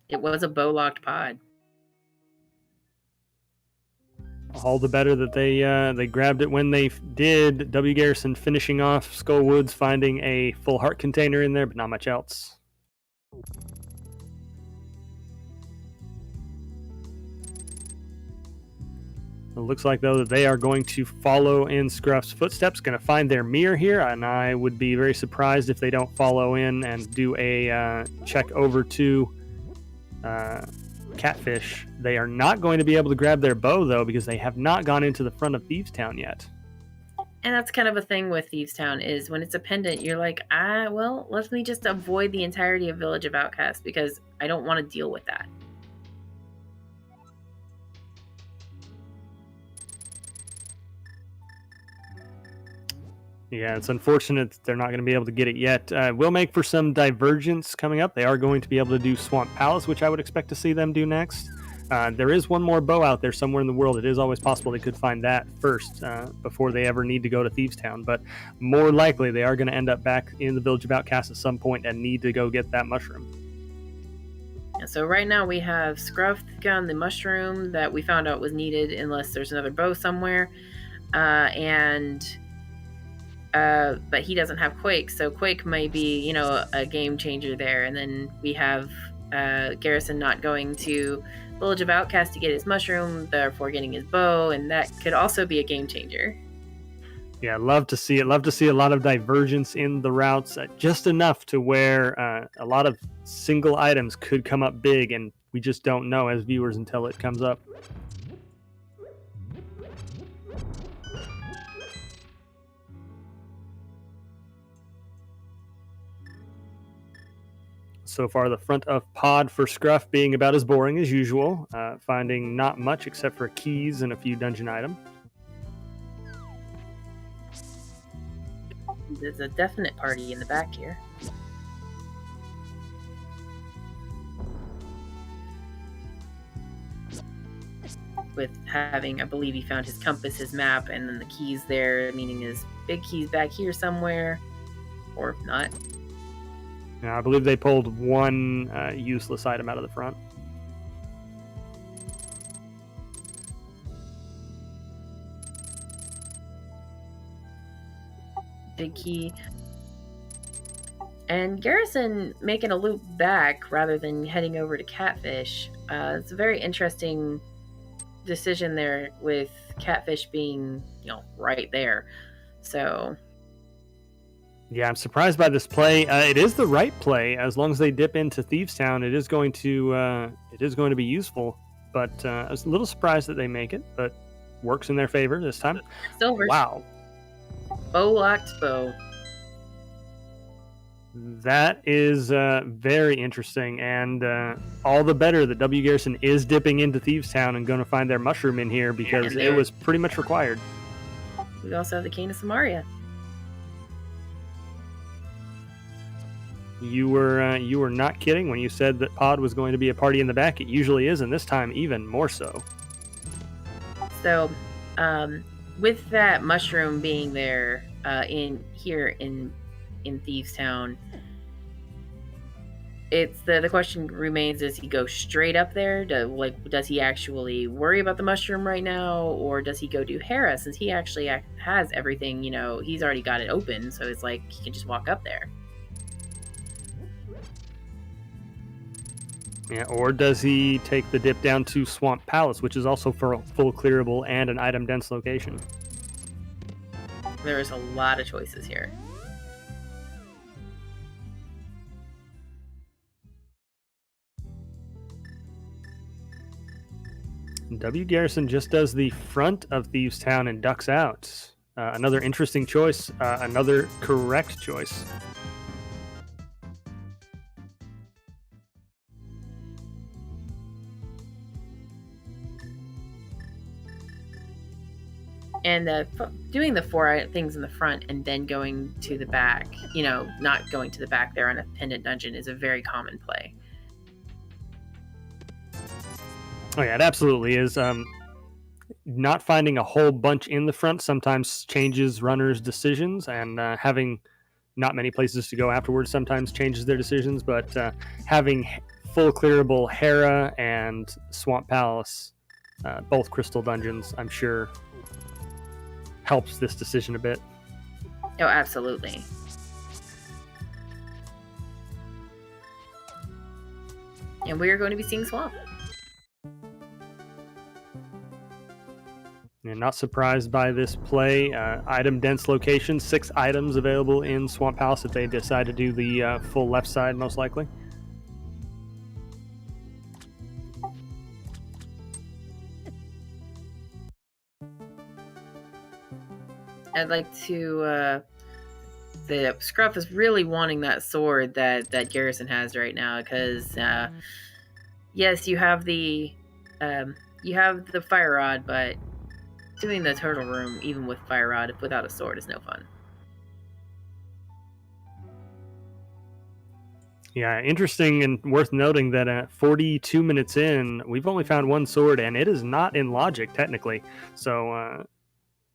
It was a bow-locked pod. All the better that they grabbed it when they did. WGarrison finishing off Skullwoods, finding a full heart container in there, but not much else. It looks like, though, that they are going to follow in Scruff's footsteps, going to find their mirror here, and I would be very surprised if they don't follow in and do a check over to Catfish. They are not going to be able to grab their bow, though, because they have not gone into the front of Thieves Town yet. And that's kind of a thing with Thieves Town, is when it's a pendant, you're like, well, let me just avoid the entirety of Village of Outcasts, because I don't want to deal with that. Yeah, it's unfortunate that they're not going to be able to get it yet. We'll make for some divergence coming up. They are going to be able to do Swamp Palace, which I would expect to see them do next. There is one more bow out there somewhere in the world. It is always possible they could find that first before they ever need to go to Thieves Town. But more likely, they are going to end up back in the Village of Outcasts at some point and need to go get that mushroom. Yeah, so right now we have Scruff got the mushroom that we found out was needed unless there's another bow somewhere. But he doesn't have Quake, so Quake might be, a game changer there. And then we have Garrison not going to Village of Outcast to get his mushroom, therefore getting his bow, and that could also be a game changer. Yeah, love to see it. Love to see a lot of divergence in the routes, just enough to where a lot of single items could come up big, and we just don't know as viewers until it comes up. So far, the front of pod for Scruff being about as boring as usual, finding not much except for keys and a few dungeon items. There's a definite party in the back here. With having, I believe he found his compass, his map, and then the keys there, meaning his big keys back here somewhere, or not. Yeah, I believe they pulled one useless item out of the front. Big key. And Garrison making a loop back rather than heading over to Catfish. It's a very interesting decision there, with Catfish being, right there. So yeah, I'm surprised by this play. It is the right play as long as they dip into Thieves Town. It is going to be useful, but I was a little surprised that they make it, but works in their favor this time. Silver. Wow. Bow locked bow. That is very interesting, and all the better that WGarrison is dipping into Thieves Town and going to find their mushroom in here, because it was pretty much required. We also have the Cane of Samaria. You were not kidding when you said that pod was going to be a party in the back. It usually is, and this time even more so. So, with that mushroom being there in Thieves Town, it's the question remains: does he go straight up there? Does he actually worry about the mushroom right now, or does he go do Hera, since he actually has everything? He's already got it open, so it's like he can just walk up there. Yeah, or does he take the dip down to Swamp Palace, which is also full clearable and an item dense location? There's a lot of choices here. WGarrison just does the front of Thieves Town and ducks out. Another interesting choice, another correct choice. And doing the 4 things in the front and then going to the back, not going to the back there on a pendant dungeon, is a very common play. Oh yeah, it absolutely is. Not finding a whole bunch in the front sometimes changes runners' decisions, and having not many places to go afterwards sometimes changes their decisions, but having full clearable Hera and Swamp Palace, both crystal dungeons, I'm sure helps this decision a bit. Oh, absolutely. And we are going to be seeing Swamp. And not surprised by this play. Item dense location, 6 items available in Swamp Palace if they decide to do the full left side, most likely. I'd like to. The Scruff is really wanting that sword that Garrison has right now, because yes, you have the fire rod, but doing the turtle room even with fire rod without a sword is no fun. Yeah, interesting and worth noting that at 42 minutes in, we've only found one sword, and it is not in logic technically. So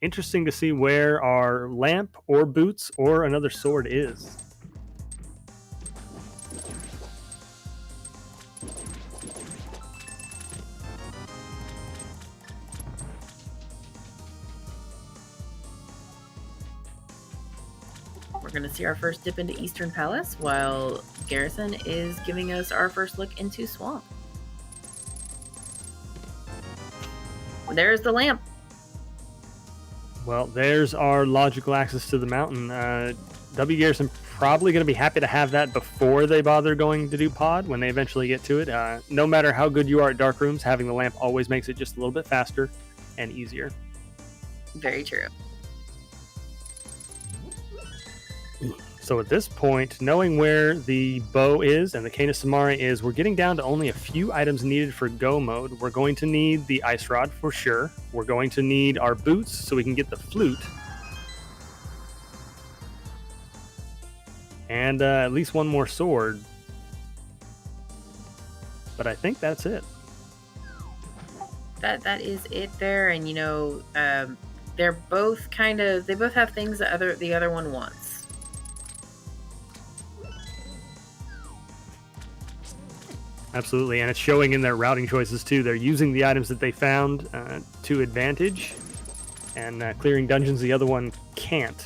interesting to see where our lamp or boots or another sword is. We're going to see our first dip into Eastern Palace, while Garrison is giving us our first look into Swamp. there's the lamp. Well, there's our logical access to the mountain. WGarrison probably going to be happy to have that before they bother going to do pod when they eventually get to it. No matter how good you are at dark rooms, having the lamp always makes it just a little bit faster and easier. Very true. So at this point, knowing where the bow is and the Cane of Samari is, we're getting down to only a few items needed for go mode. We're going to need the ice rod for sure. We're going to need our boots so we can get the flute. And at least one more sword. But I think that's it. That is it there, and they're both they both have things that the other one wants. Absolutely, and it's showing in their routing choices too. They're using the items that they found to advantage, and clearing dungeons the other one can't.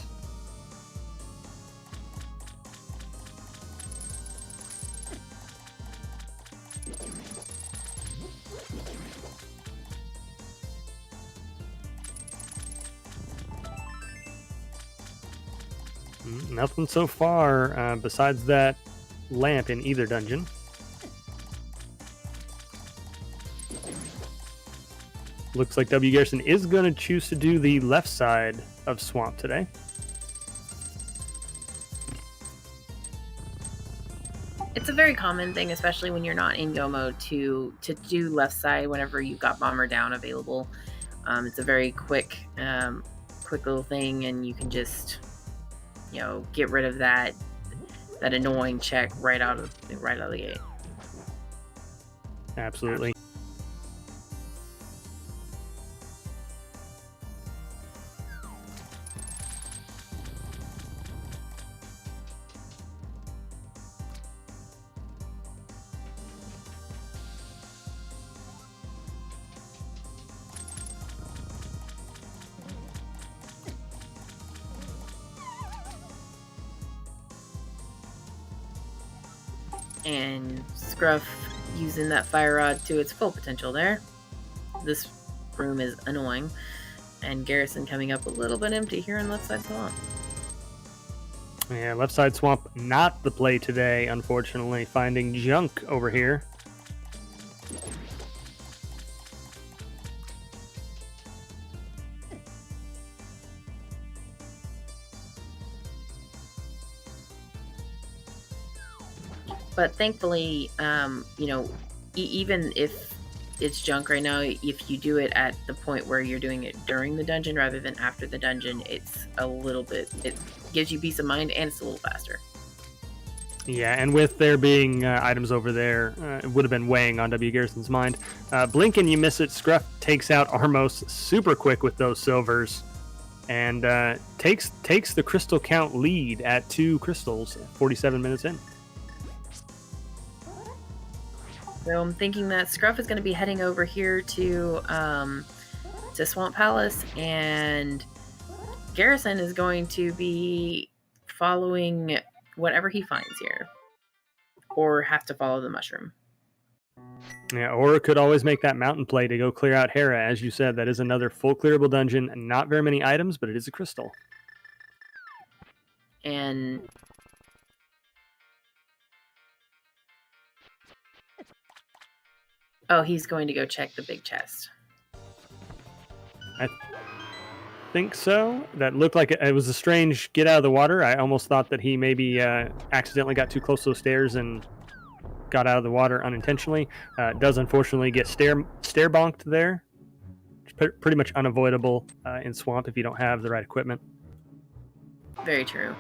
Nothing so far besides that lamp in either dungeon. Looks like WGarrison is going to choose to do the left side of Swamp today. It's a very common thing, especially when you're not in go mode, to do left side whenever you've got Bomber Down available. It's a very quick little thing, and you can just get rid of that annoying check right out of the gate. Absolutely. And Scruff using that fire rod to its full potential there. This room is annoying. And Garrison coming up a little bit empty here in left side swamp. Yeah, left side swamp not the play today, unfortunately. Finding junk over here. But thankfully, even if it's junk right now, if you do it at the point where you're doing it during the dungeon rather than after the dungeon, it gives you peace of mind, and it's a little faster. Yeah, and with there being items over there, it would have been weighing on WGarrison's mind. Blink and you miss it. Scruff takes out Armos super quick with those silvers, and takes the crystal count lead at 2 crystals, 47 minutes in. So I'm thinking that Scruff is going to be heading over here to Swamp Palace, and Garrison is going to be following whatever he finds here, or have to follow the mushroom. Yeah, or it could always make that mountain play to go clear out Hera. As you said, that is another full clearable dungeon. Not very many items, but it is a crystal. And oh, he's going to go check the big chest. I think so. That looked like it was a strange get out of the water. I almost thought that he maybe accidentally got too close to those stairs and got out of the water unintentionally. Does unfortunately get stair bonked there. Pretty much unavoidable in Swamp if you don't have the right equipment. Very true.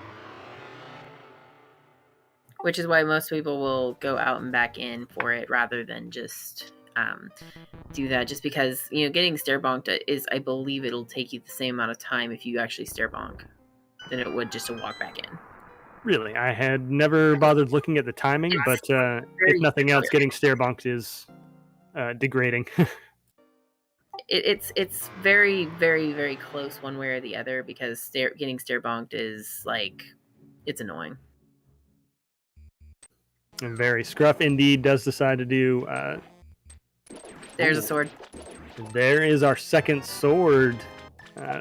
Which is why most people will go out and back in for it rather than just do that, just because getting stair bonked is, I believe it'll take you the same amount of time if you actually stair bonk than it would just to walk back in. Really, I had never bothered looking at the timing, but if nothing else, getting stair bonked is degrading. It's very, very, very close one way or the other, because getting stair bonked is it's annoying. And very Scruff indeed does decide to do. There's a sword. There is our second sword.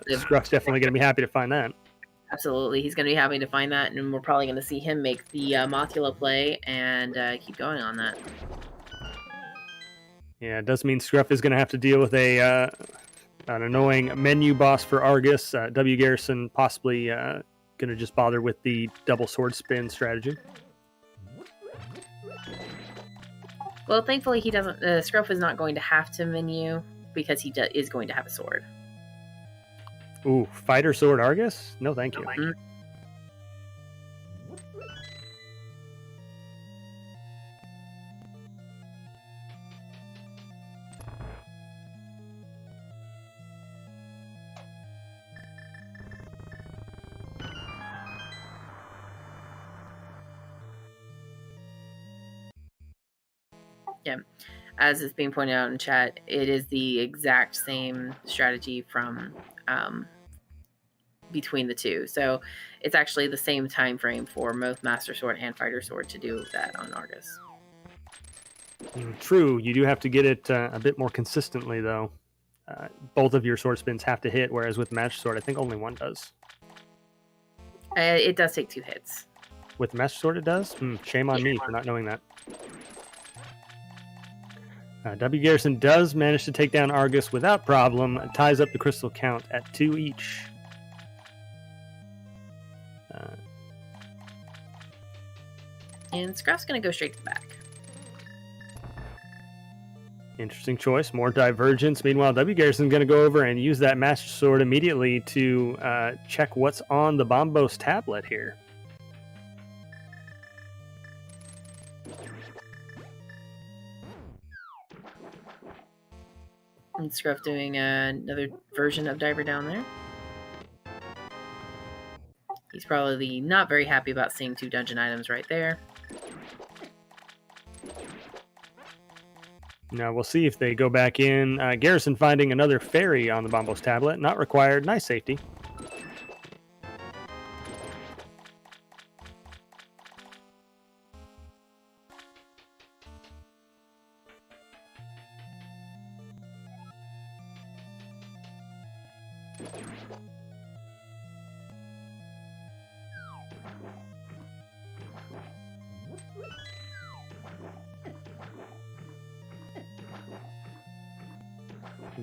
Scruff's definitely going to be happy to find that. Absolutely. He's going to be happy to find that, and we're probably going to see him make the Mothula play and keep going on that. Yeah, it does mean Scruff is going to have to deal with an annoying menu boss for Argus. WGarrison possibly going to just bother with the double sword spin strategy. Well, thankfully he doesn't. Scruff is not going to have to menu because he is going to have a sword. Ooh, fighter sword Argus? No, thank you. Mm-hmm. Yeah, as is being pointed out in chat, it is the exact same strategy from between the two. So it's actually the same time frame for both Master Sword and Fighter Sword to do that on Argus. True, you do have to get it a bit more consistently, though. Both of your sword spins have to hit, whereas with Master Sword, I think only one does. It does take 2 hits. With Master Sword, it does? Shame on me for not knowing that. WGarrison does manage to take down Argus without problem, ties up the crystal count at 2 each. And Scruff's going to go straight to the back. Interesting choice. More divergence. Meanwhile, WGarrison is going to go over and use that Master Sword immediately to check what's on the Bombos tablet here. And Scruff doing another version of Diver down there. He's probably not very happy about seeing 2 dungeon items right there. Now we'll see if they go back in. Garrison finding another fairy on the Bombos tablet. Not required. Nice safety.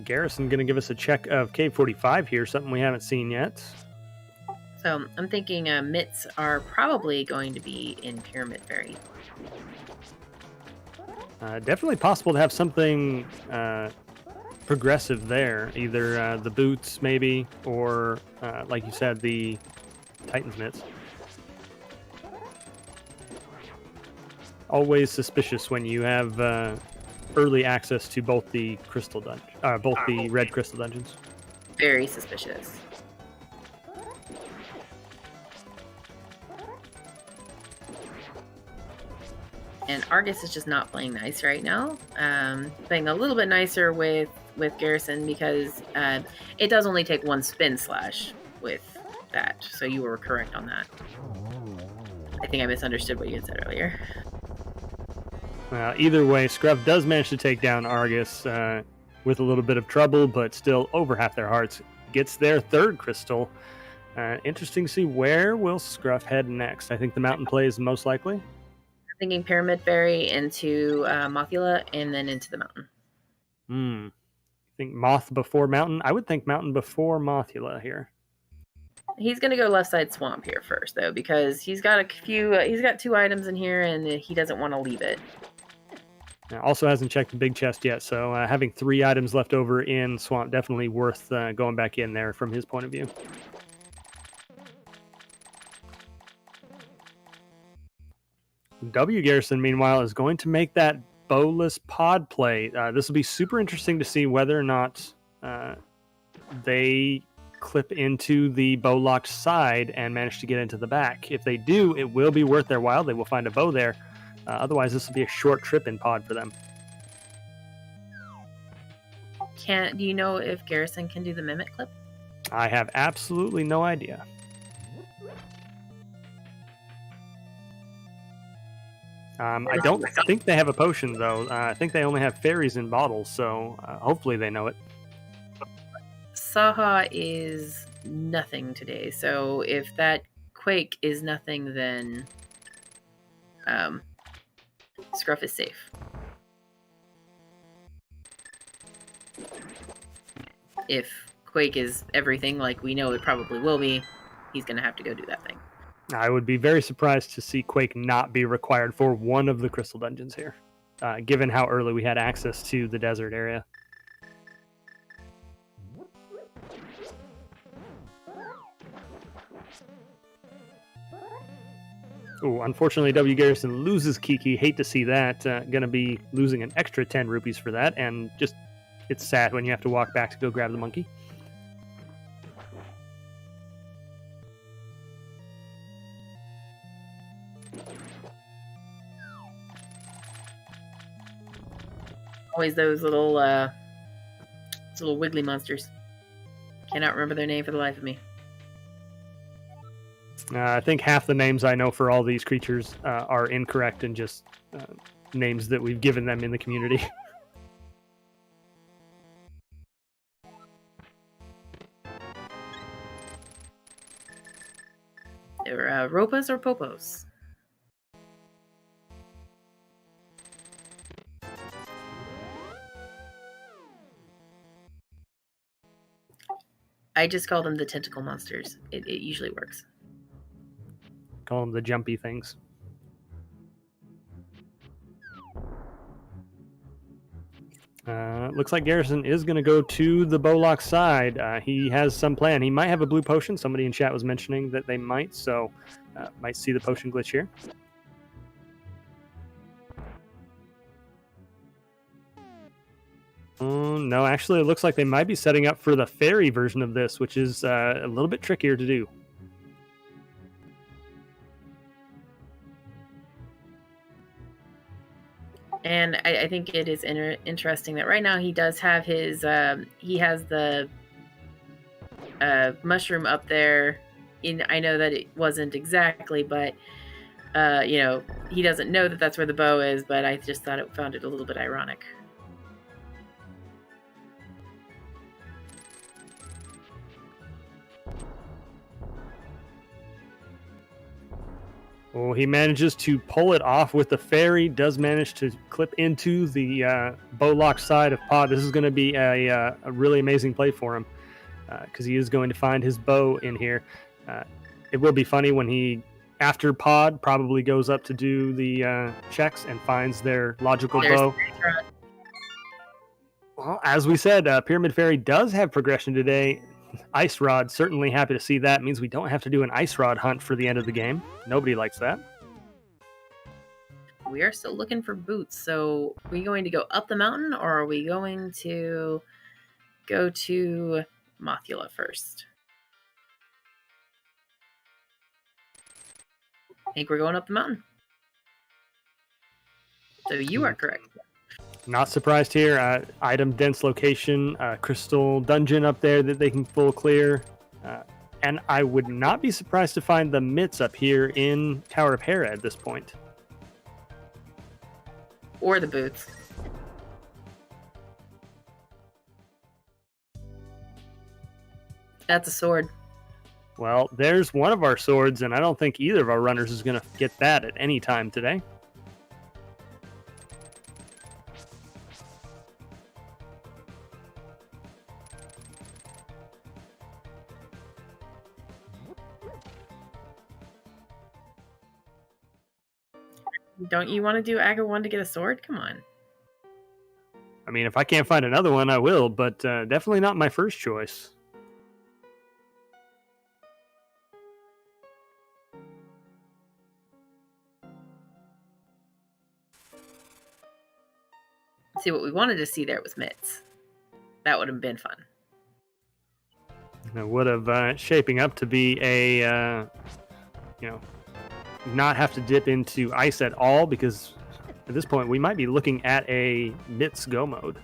Garrison going to give us a check of Cave 45 here, something we haven't seen yet. So I'm thinking mitts are probably going to be in Pyramid Fairy. Definitely possible to have something progressive there. Either the boots, maybe, or, like you said, the Titan's mitts. Always suspicious when you have early access to both the crystal dungeon, both the red crystal dungeons. Very suspicious. And Argus is just not playing nice right now. Playing a little bit nicer with Garrison because it does only take 1 spin slash with that. So you were correct on that. I think I misunderstood what you had said earlier. Either way, Scruff does manage to take down Argus with a little bit of trouble, but still over half their hearts. Gets their 3rd crystal. Interesting to see where will Scruff head next. I think the mountain play is most likely. I'm thinking Pyramid Fairy into Mothula and then into the mountain. I think Moth before Mountain. I would think Mountain before Mothula here. He's going to go left side swamp here first, though, because he's got he's got 2 items in here, and he doesn't want to leave it. Also hasn't checked the big chest yet, so having 3 items left over in Swamp, definitely worth going back in there from his point of view. WGarrison, meanwhile, is going to make that bowless pod play. This will be super interesting to see whether or not they clip into the bow locked side and manage to get into the back. If they do, it will be worth their while. They will find a bow there. Otherwise, this will be a short trip in pod for them. Do you know if Garrison can do the mimic clip? I have absolutely no idea. I don't think they have a potion, though. I think they only have fairies in bottles, so hopefully they know it. Saha is nothing today. So if that Quake is nothing, then Scruff is safe. If Quake is everything, like we know it probably will be, he's going to have to go do that thing. I would be very surprised to see Quake not be required for one of the crystal dungeons here, given how early we had access to the desert area. Ooh, unfortunately, WGarrison loses Kiki. Hate to see that. Going to be losing an extra 10 rupees for that, and just it's sad when you have to walk back to go grab the monkey. Always those little wiggly monsters. Cannot remember their name for the life of me. I think half the names I know for all these creatures are incorrect and just names that we've given them in the community. They're Ropas or Popos? I just call them the tentacle monsters. It usually works. Call them the jumpy things. Looks like Garrison is going to go to the Bowlock side. He has some plan. He might have a blue potion. Somebody in chat was mentioning that they might, so might see the potion glitch here. No, actually, it looks like they might be setting up for the fairy version of this, which is a little bit trickier to do. And I think it is interesting that right now he does have his he has the mushroom up there. I know that it wasn't exactly, but you know, he doesn't know that that's where the bow is. But I just found it a little bit ironic. Oh, he manages to pull it off with the fairy, does manage to clip into the Bowlock side of Pod. This is going to be a really amazing play for him because he is going to find his bow in here. It will be funny when he, after Pod, probably goes up to do the checks and finds their logical bow. Well, as we said, Pyramid Fairy does have progression today. Ice Rod, certainly happy to see that. It means we don't have to do an Ice Rod hunt for the end of the game. Nobody likes that. We are still looking for boots. So are we going to go up the mountain or are we going to go to Mothula first? I think we're going up the mountain. So you are correct. Not surprised here. Item dense location, crystal dungeon up there that they can full clear. And I would not be surprised to find the mitts up here in Tower of Hera at this point. Or the boots. That's a sword. Well, there's one of our swords, and I don't think either of our runners is going to get that at any time today. Don't you want to do Aga 1 to get a sword? Come on. I mean, if I can't find another one, I will, but definitely not my first choice. See, what we wanted to see there was mitts. That would have been fun. It would have shaping up to be a, not have to dip into ice at all, because at this point we might be looking at a mitts go mode.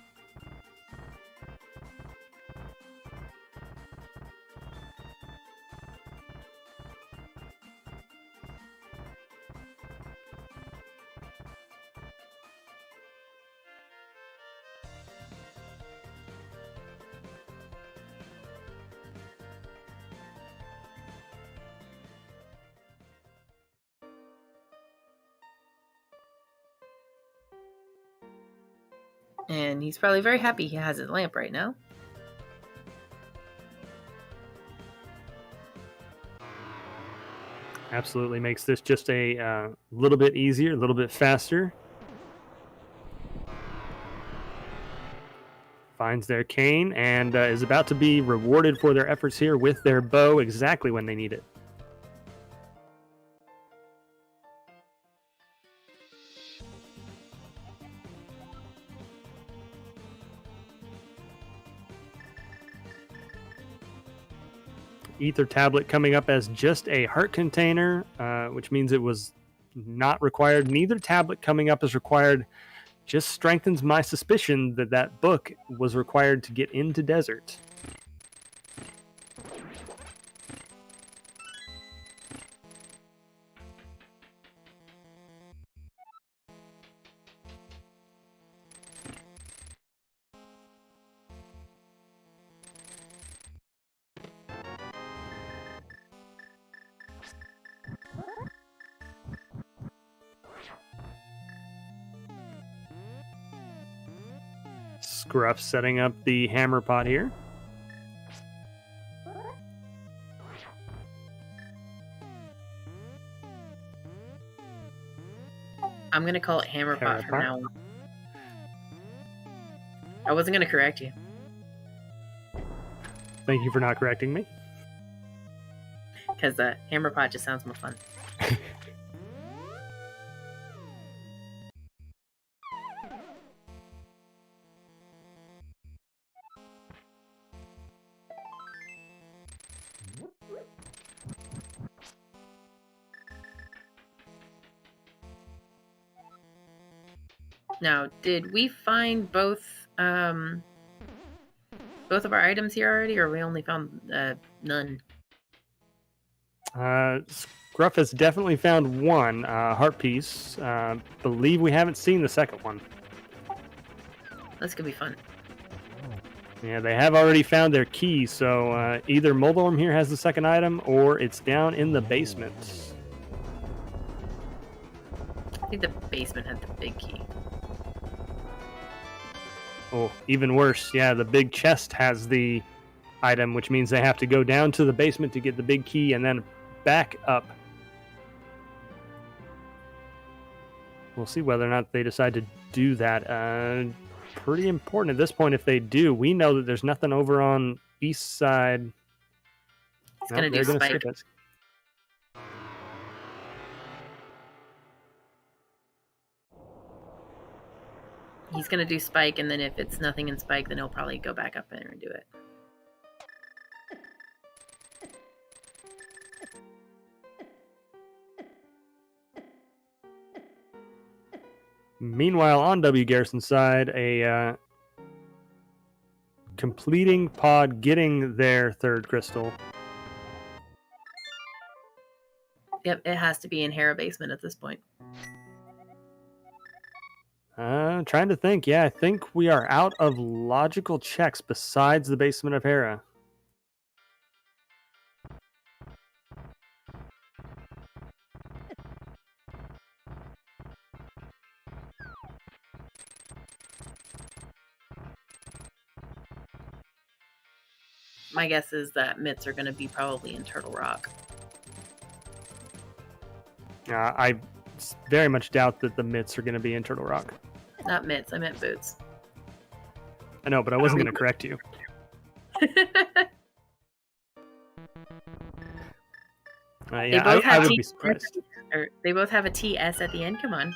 And he's probably very happy he has his lamp right now. Absolutely makes this just a little bit easier, a little bit faster. Finds their cane and is about to be rewarded for their efforts here with their bow exactly when they need it. Ether tablet coming up as just a heart container, which means it was not required. Neither tablet coming up as required. Just strengthens my suspicion that that book was required to get into desert. Scruff setting up the hammer pot here. I'm going to call it hammer pot from now on. I wasn't going to correct you. Thank you for not correcting me. Because hammer pot just sounds more fun. Now, did we find both of our items here already, or we only found none? Scruff has definitely found one heart piece. Believe we haven't seen the second one. That's gonna be fun. Yeah, they have already found their key, so either Moldorm here has the second item, or it's down in the basement. I think the basement had the big key. Oh, even worse. Yeah, the big chest has the item, which means they have to go down to the basement to get the big key and then back up. We'll see whether or not they decide to do that. Pretty important at this point if they do. We know that there's nothing over on east side. He's going to do spike. He's going to do spike, and then if it's nothing in spike, then he'll probably go back up there and do it. Meanwhile, on WGarrison's side, a completing pod getting their third crystal. Yep, it has to be in Hera basement at this point. Trying to think. Yeah, I think we are out of logical checks besides the basement of Hera. My guess is that mitts are going to be probably in Turtle Rock. I very much doubt that the mitts are going to be in Turtle Rock. Not mitts, I meant boots. I know, but I wasn't going to correct you. I would be surprised. They both have a TS at the end. Come on.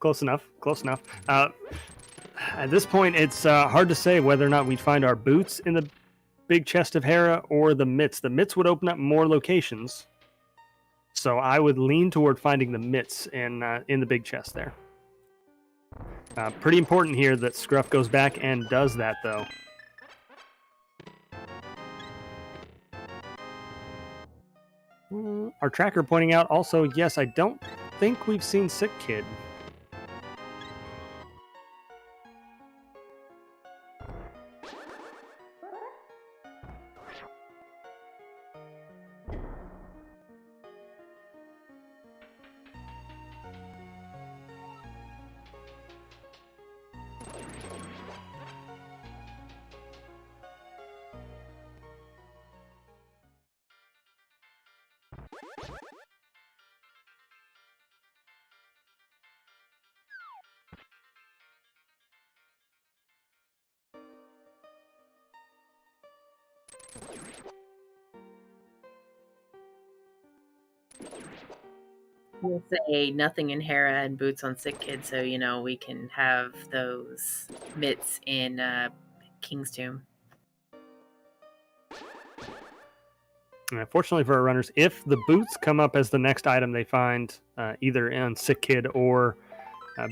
Close enough. Close enough. At this point, it's hard to say whether or not we'd find our boots in the big chest of Hera or the mitts. The mitts would open up more locations. So I would lean toward finding the mitts in the big chest there. Pretty important here that Scruff goes back and does that, though. Our tracker pointing out also, yes, I don't think we've seen Sick Kid. we'll say nothing in Hera and boots on Sick Kid, so we can have those mitts in King's Tomb. Fortunately for our runners, if the boots come up as the next item they find, either in Sick Kid or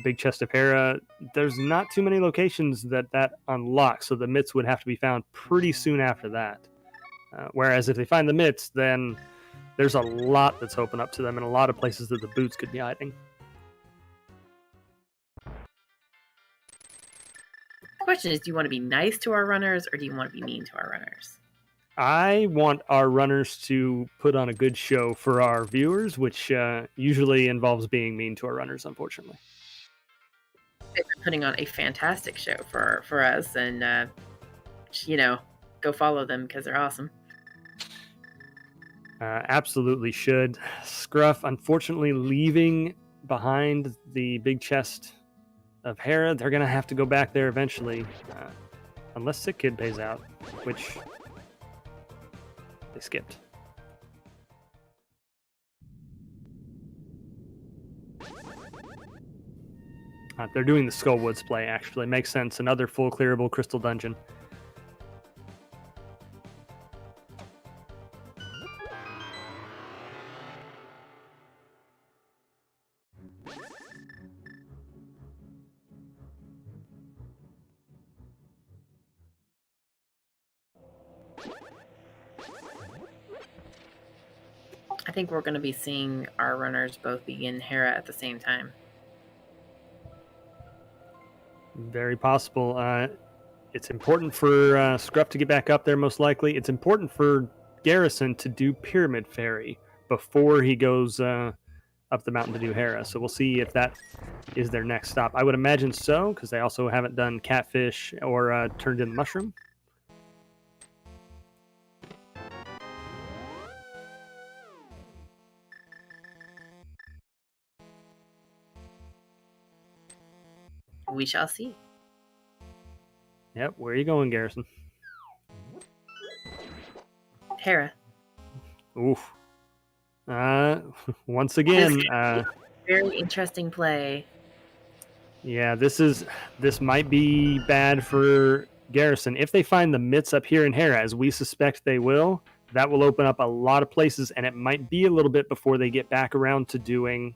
Big Chest of Hera, there's not too many locations that unlocks, so the mitts would have to be found pretty soon after that. Whereas if they find the mitts, then there's a lot that's open up to them and a lot of places that the boots could be hiding. The question is, do you want to be nice to our runners or do you want to be mean to our runners? I want our runners to put on a good show for our viewers, which usually involves being mean to our runners, unfortunately. They've been putting on a fantastic show for us, and go follow them because they're awesome. Absolutely should. Scruff, unfortunately, leaving behind the Big Chest of Hera. They're going to have to go back there eventually, unless Sick Kid pays out, which they skipped. They're doing the Skullwoods play, actually. Makes sense. Another full clearable crystal dungeon. I think we're going to be seeing our runners both begin Hera at the same time. Very possible. It's important for Scruff to get back up there, most likely. It's important for Garrison to do Pyramid Fairy before he goes up the mountain to do Hera. So we'll see if that is their next stop. I would imagine so, because they also haven't done Catfish or turned in Mushroom. We shall see. Yep, where are you going, Garrison? Hera. Oof. Once again, very interesting play. Yeah, this might be bad for Garrison. If they find the mitts up here in Hera, as we suspect they will, that will open up a lot of places, and it might be a little bit before they get back around to doing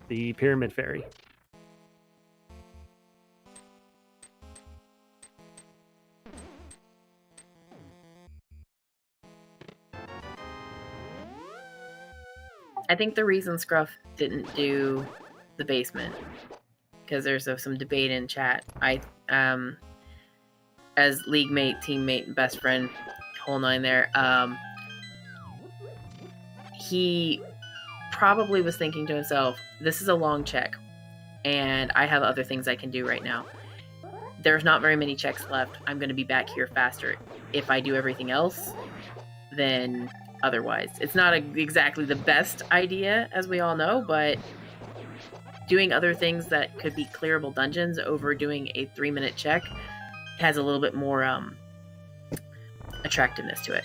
the Pyramid Fairy. I think the reason Scruff didn't do the basement, because there's some debate in chat. As league mate, teammate, and best friend, whole nine there, he probably was thinking to himself, this is a long check, and I have other things I can do right now. There's not very many checks left. I'm going to be back here faster. If I do everything else, then otherwise. It's not exactly the best idea, as we all know, but doing other things that could be clearable dungeons over doing a 3-minute check has a little bit more attractiveness to it.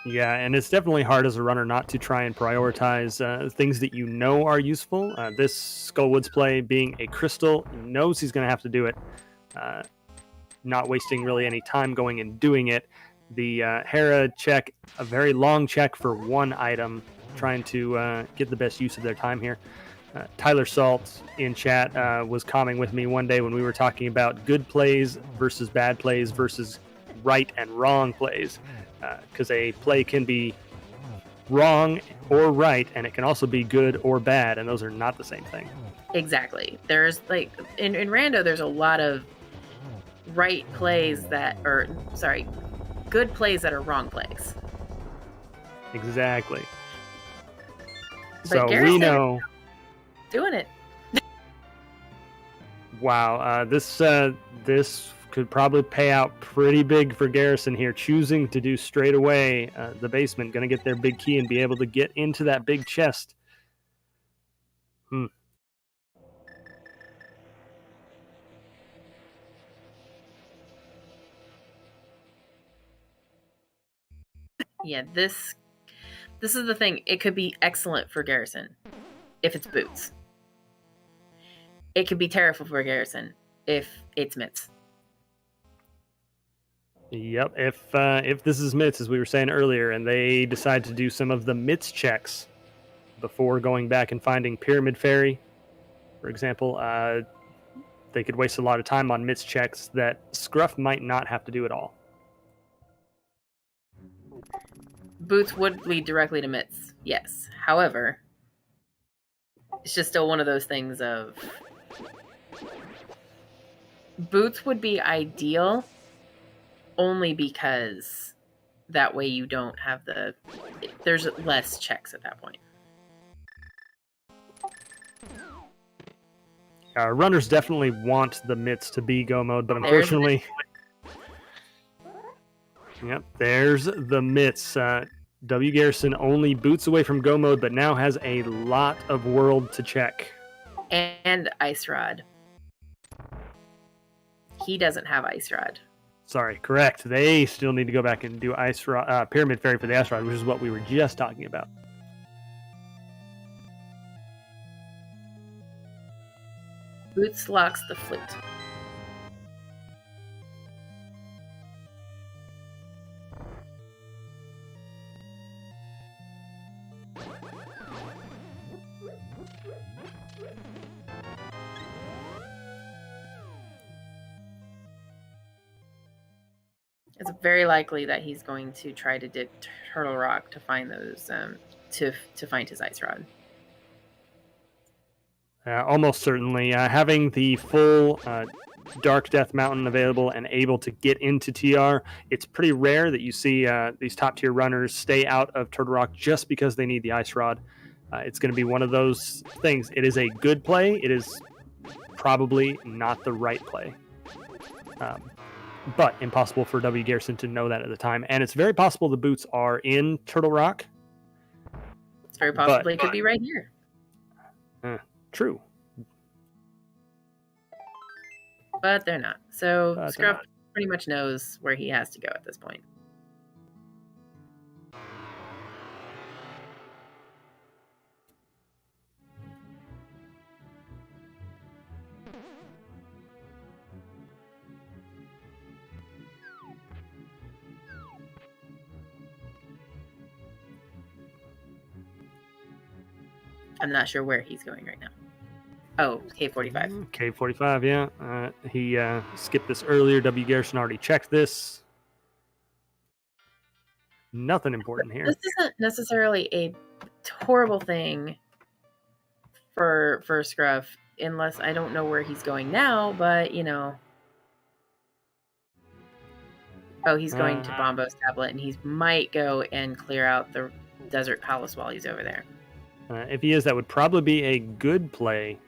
Yeah, and it's definitely hard as a runner not to try and prioritize things that you know are useful. This Skullwoods play, being a crystal, knows he's going to have to do it, not wasting really any time going and doing it. The Hera check, a very long check for one item, trying to get the best use of their time here. Tyler Salt in chat was commenting with me one day when we were talking about good plays versus bad plays versus right and wrong plays, because a play can be wrong or right, and it can also be good or bad, and those are not the same thing. Exactly. There's like in Rando, there's a lot of right plays good plays that are wrong plays. Exactly. But so Garrison we know doing it. Wow, this could probably pay out pretty big for Garrison here, choosing to do straight away the basement, going to get their big key and be able to get into that big chest. Yeah, this This is the thing. It could be excellent for Garrison if it's boots. It could be terrible for Garrison if it's mitts. Yep. If this is mitts, as we were saying earlier, and they decide to do some of the mitts checks before going back and finding Pyramid Fairy, for example, they could waste a lot of time on mitts checks that Scruff might not have to do at all. Boots would lead directly to mitts, yes. However, it's just still one of those things of boots would be ideal only because that way you don't have there's less checks at that point. Runners definitely want the mitts to be go mode, but unfortunately, yep, there's the mitts. WGarrison only boots away from go mode, but now has a lot of world to check. And Ice Rod. He doesn't have Ice Rod. Sorry, correct. They still need to go back and do Ice Rod, Pyramid Fairy for the Ice Rod, which is what we were just talking about. Boots locks the flute. It's very likely that he's going to try to dig Turtle Rock to find those to find his Ice Rod. Almost certainly. Having the full Dark Death Mountain available and able to get into TR, it's pretty rare that you see these top tier runners stay out of Turtle Rock just because they need the Ice Rod. It's going to be one of those things. It is a good play. It is probably not the right play. But impossible for WGarrison to know that at the time. And it's very possible the boots are in Turtle Rock. It's very possible it could be right here. True. But they're not. So Scruff pretty much knows where he has to go at this point. I'm not sure where he's going right now. Oh, K45. K45, yeah. He skipped this earlier. WGarrison already checked this. Nothing important here. This isn't necessarily a horrible thing for Scruff, unless I don't know where he's going now, but, you know. Oh, he's going to Bombo's tablet, and he might go and clear out the Desert Palace while he's over there. If he is, that would probably be a good play.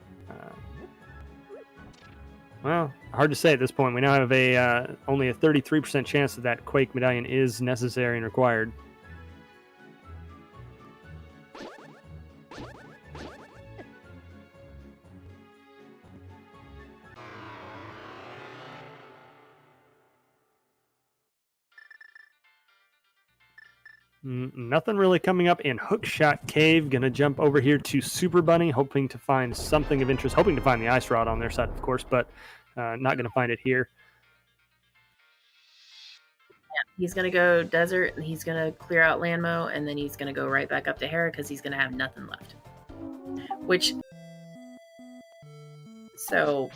Well, hard to say at this point. We now have only a 33% chance that Quake Medallion is necessary and required. Nothing really coming up in Hookshot Cave. Gonna jump over here to Super Bunny, hoping to find something of interest. Hoping to find the Ice Rod on their side, of course, but not gonna find it here. Yeah, he's gonna go Desert, and he's gonna clear out Landmo, and then he's gonna go right back up to Hera because he's gonna have nothing left. Which, so,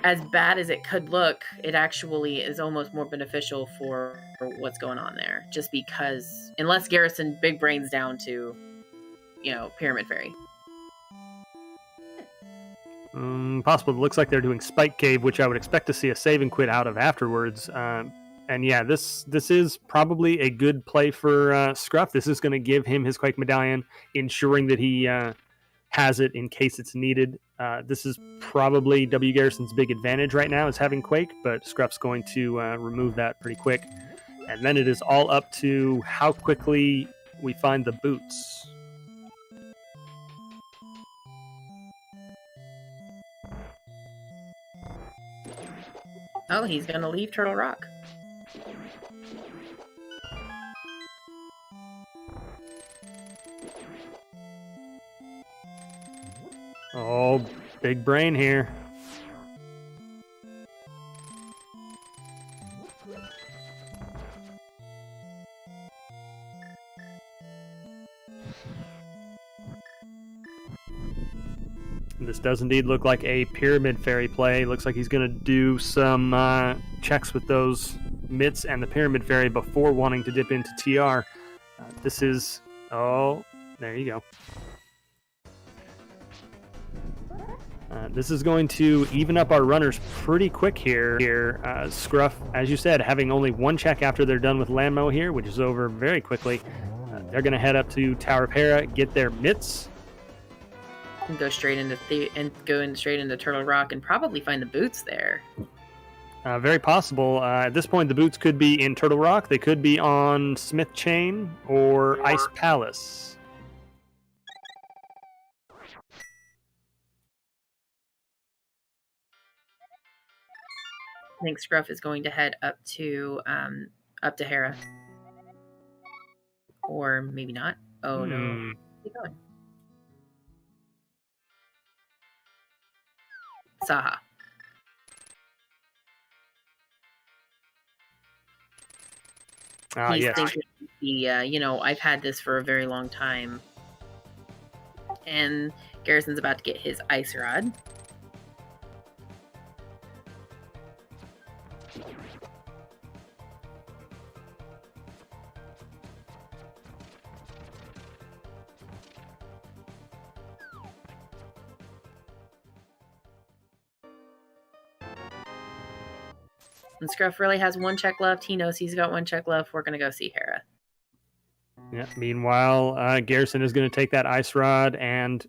as bad as it could look, it actually is almost more beneficial for what's going on there. Just because, unless Garrison big brains down to, Pyramid Fairy. Possible. It looks like they're doing Spike Cave, which I would expect to see a save and quit out of afterwards. And yeah, this is probably a good play for Scruff. This is going to give him his Quake Medallion, ensuring that he has it in case it's needed. This is probably WGarrison's big advantage right now, is having Quake, but Scruff's going to remove that pretty quick. And then it is all up to how quickly we find the boots. Oh, he's going to leave Turtle Rock. Oh, big brain here. This does indeed look like a Pyramid Fairy play. Looks like he's going to do some checks with those mitts and the Pyramid Fairy before wanting to dip into TR. This is... Oh, there you go. This is going to even up our runners pretty quick here. Scruff, as you said, having only one check after they're done with Landmo here, which is over very quickly. They're going to head up to Tower of Hera, get their mitts. And go straight into straight into Turtle Rock and probably find the boots there. Very possible. At this point, the boots could be in Turtle Rock. They could be on Smith Chain or Ice Palace. I think Scruff is going to head up to Hera, or maybe not. Oh no! Keep going. Saha. He's thinking, I've had this for a very long time. And Garrison's about to get his Ice Rod. And Scruff really has one check left. He knows he's got one check left. We're going to go see Hera. Yeah. Meanwhile, Garrison is going to take that Ice Rod and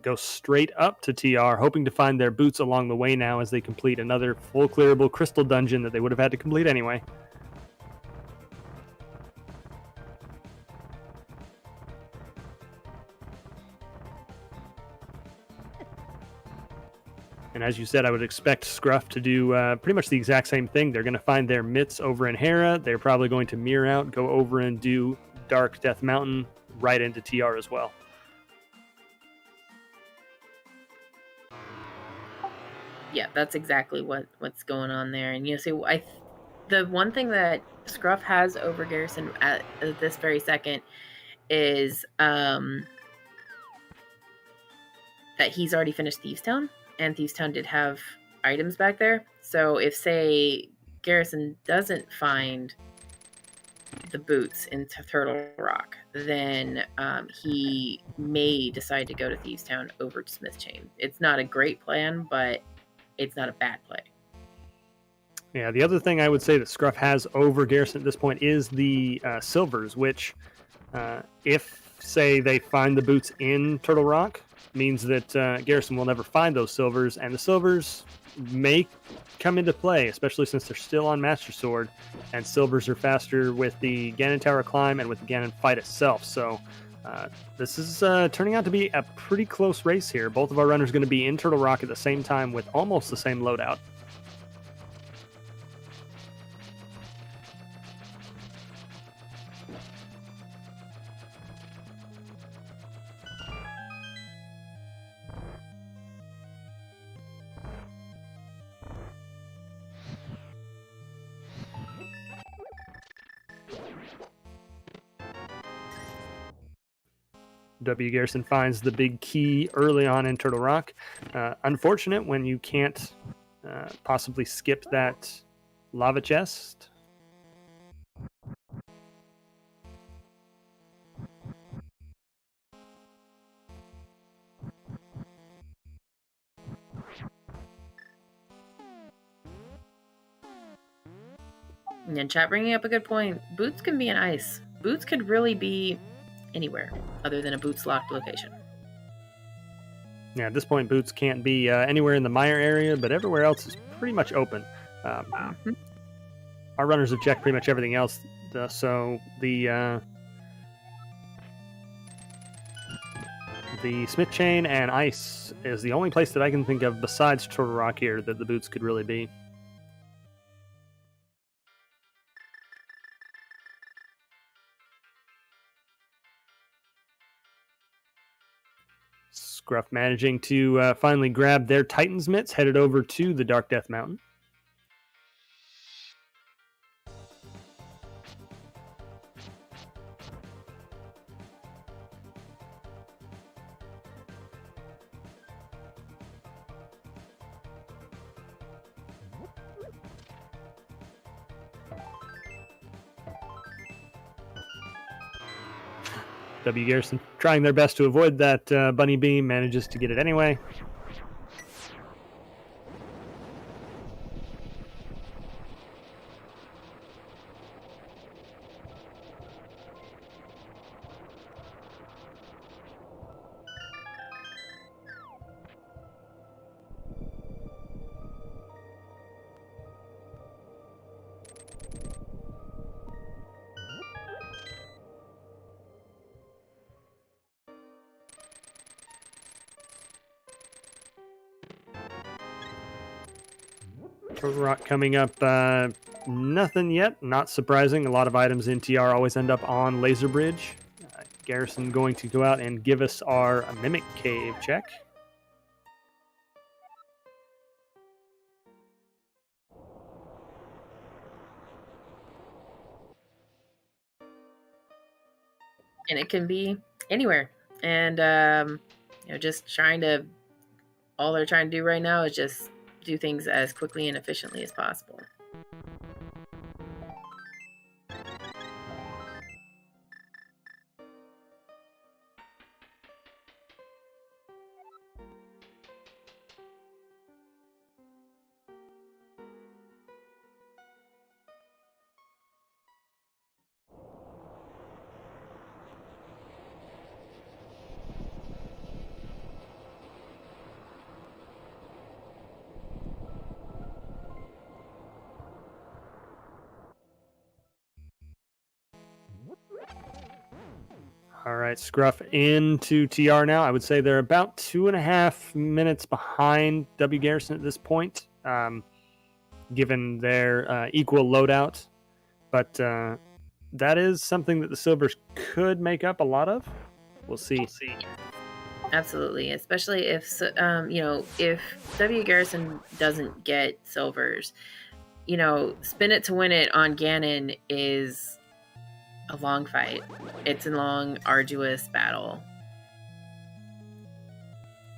go straight up to TR, hoping to find their boots along the way now as they complete another full clearable crystal dungeon that they would have had to complete anyway. And as you said, I would expect Scruff to do pretty much the exact same thing. They're going to find their mitts over in Hera. They're probably going to mirror out, go over and do Dark Death Mountain right into TR as well. Yeah, that's exactly what's going on there. And the one thing that Scruff has over Garrison at this very second is that he's already finished Thieves Town. And Thieves Town did have items back there. So if, say, Garrison doesn't find the boots into Turtle Rock, then he may decide to go to Thieves Town over to Smith Chain. It's not a great plan, but it's not a bad play. Yeah, the other thing I would say that Scruff has over Garrison at this point is the silvers, which if, say, they find the boots in Turtle Rock, means that Garrison will never find those silvers, and the silvers may come into play, especially since they're still on Master Sword, and silvers are faster with the Ganon Tower climb and with the Ganon fight itself. So this is turning out to be a pretty close race here. Both of our runners are going to be in Turtle Rock at the same time with almost the same loadout. WGarrison finds the big key early on in Turtle Rock. Unfortunate when you can't possibly skip that lava chest. And chat bringing up a good point. Boots can be in ice. Boots could really be anywhere other than a boots locked location. Yeah, at this point, boots can't be anywhere in the mire area, but everywhere else is pretty much open. Our runners have checked pretty much everything else, so the Smith Chain and Ice is the only place that I can think of besides Turtle Rock here that the boots could really be. Scruff managing to finally grab their Titan's Mitts, headed over to the Dark Death Mountain. WGarrison trying their best to avoid that bunny beam, manages to get it anyway. Rock coming up, nothing yet. Not surprising. A lot of items in TR always end up on Laser Bridge. Garrison going to go out and give us our Mimic Cave check. And it can be anywhere. And, just all they're trying to do right now is just do things as quickly and efficiently as possible. All right, Scruff into TR now. I would say they're about 2.5 minutes behind WGarrison at this point, given their equal loadout. But that is something that the Silvers could make up a lot of. We'll see. Absolutely, especially if if WGarrison doesn't get Silvers, spin it to win it on Ganon is a long fight. It's a long, arduous battle.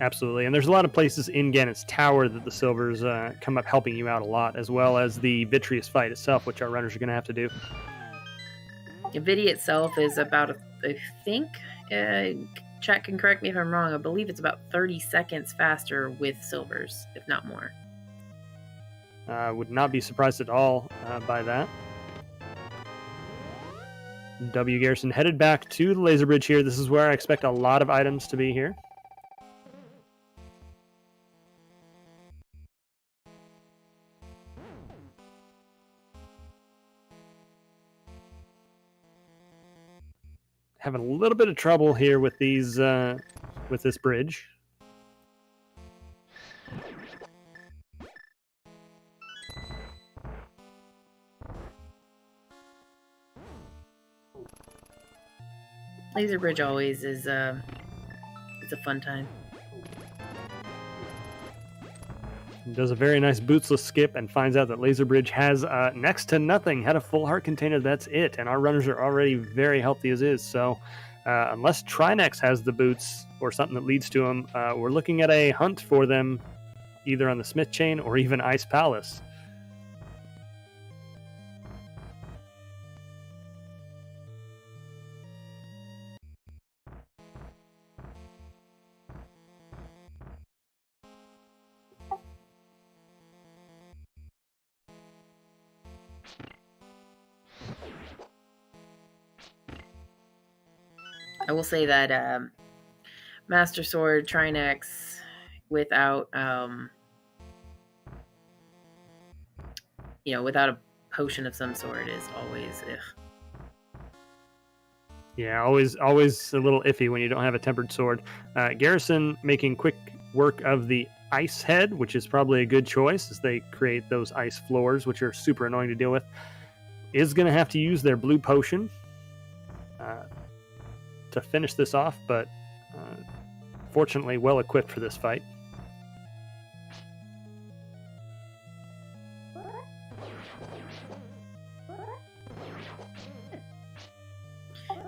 Absolutely, and there's a lot of places in Ganon's Tower that the Silvers come up helping you out a lot, as well as the Vitreous fight itself, which our runners are going to have to do. Vidi itself is about, I think, chat can correct me if I'm wrong, I believe it's about 30 seconds faster with Silvers, if not more. Would not be surprised at all by that. WGarrison headed back to the Laser Bridge here. This is where I expect a lot of items to be here. Having a little bit of trouble here with these, with this bridge. Laser Bridge always is it's a fun time. Does a very nice bootsless skip and finds out that Laser Bridge has next to nothing. Had a full heart container, that's it. And our runners are already very healthy as is. So unless Trinex has the boots or something that leads to them, we're looking at a hunt for them either on the Smith Chain or even Ice Palace. I will say that Master Sword Trinex without without a potion of some sort is always Yeah, always a little iffy when you don't have a tempered sword. Garrison making quick work of the ice head, which is probably a good choice as they create those ice floors, which are super annoying to deal with. Is going to have to use their blue potion to finish this off, but fortunately well equipped for this fight.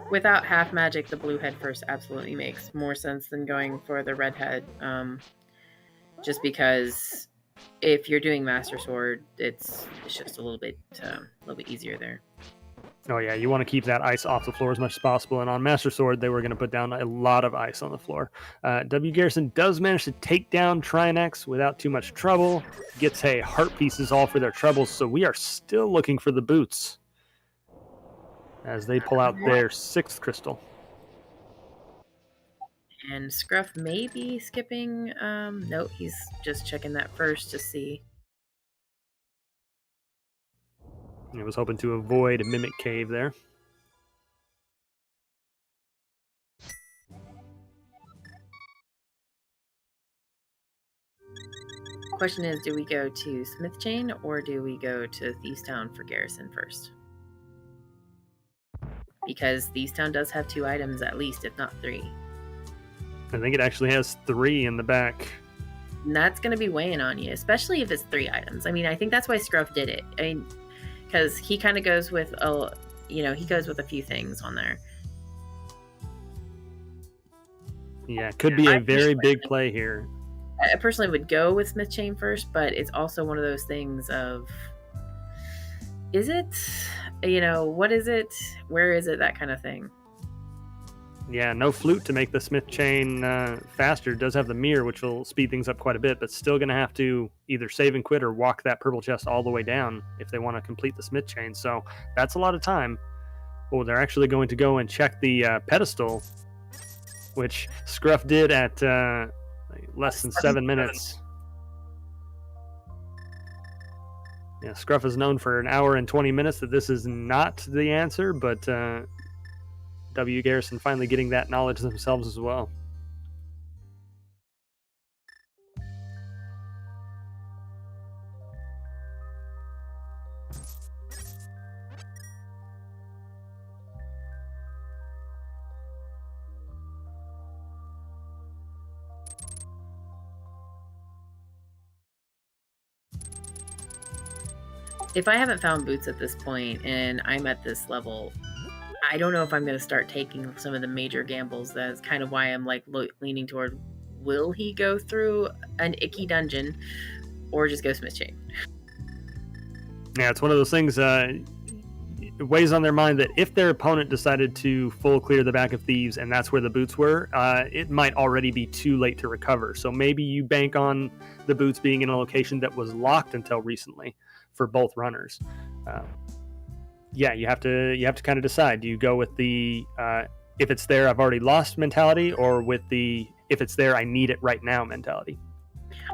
Without half magic, the blue head first absolutely makes more sense than going for the red head. Just because if you're doing Master Sword, it's just a little bit easier there. Oh yeah, you want to keep that ice off the floor as much as possible. And on Master Sword, they were going to put down a lot of ice on the floor. WGarrison does manage to take down Trinex without too much trouble. Gets a heart pieces all for their troubles, so we are still looking for the boots as they pull out their 6th crystal. And Scruff may be skipping. Nope, he's just checking that first to see. I was hoping to avoid a Mimic Cave there. Question is, do we go to Smith Chain or do we go to Thieves Town for Garrison first? Because Thieves Town does have 2 items at least, if not 3. I think it actually has 3 in the back. And that's going to be weighing on you, especially if it's 3 items. I mean, I think that's why Scruff did it. I mean, because he kind of goes with a few things on there. Yeah, could be a very big play here. I personally would go with Smith Chain first, but it's also one of those things of, is it, what is it? Where is it? That kind of thing. Yeah, no flute to make the Smith Chain faster. It does have the mirror, which will speed things up quite a bit, but still going to have to either save and quit or walk that purple chest all the way down if they want to complete the Smith Chain. So that's a lot of time. Oh, they're actually going to go and check the pedestal, which Scruff did at less than 7 minutes. Yeah, Scruff is known for an hour and 20 minutes that this is not the answer, but WGarrison finally getting that knowledge themselves as well. If I haven't found boots at this point and I'm at this level, I don't know if I'm going to start taking some of the major gambles. That's kind of why I'm like leaning toward, will he go through an icky dungeon or just go Smith Chain? Yeah, it's one of those things, it weighs on their mind that if their opponent decided to full clear the back of Thieves and that's where the boots were, it might already be too late to recover. So maybe you bank on the boots being in a location that was locked until recently for both runners. Yeah, you have to kind of decide. Do you go with the if it's there, I've already lost mentality, or with the if it's there, I need it right now mentality?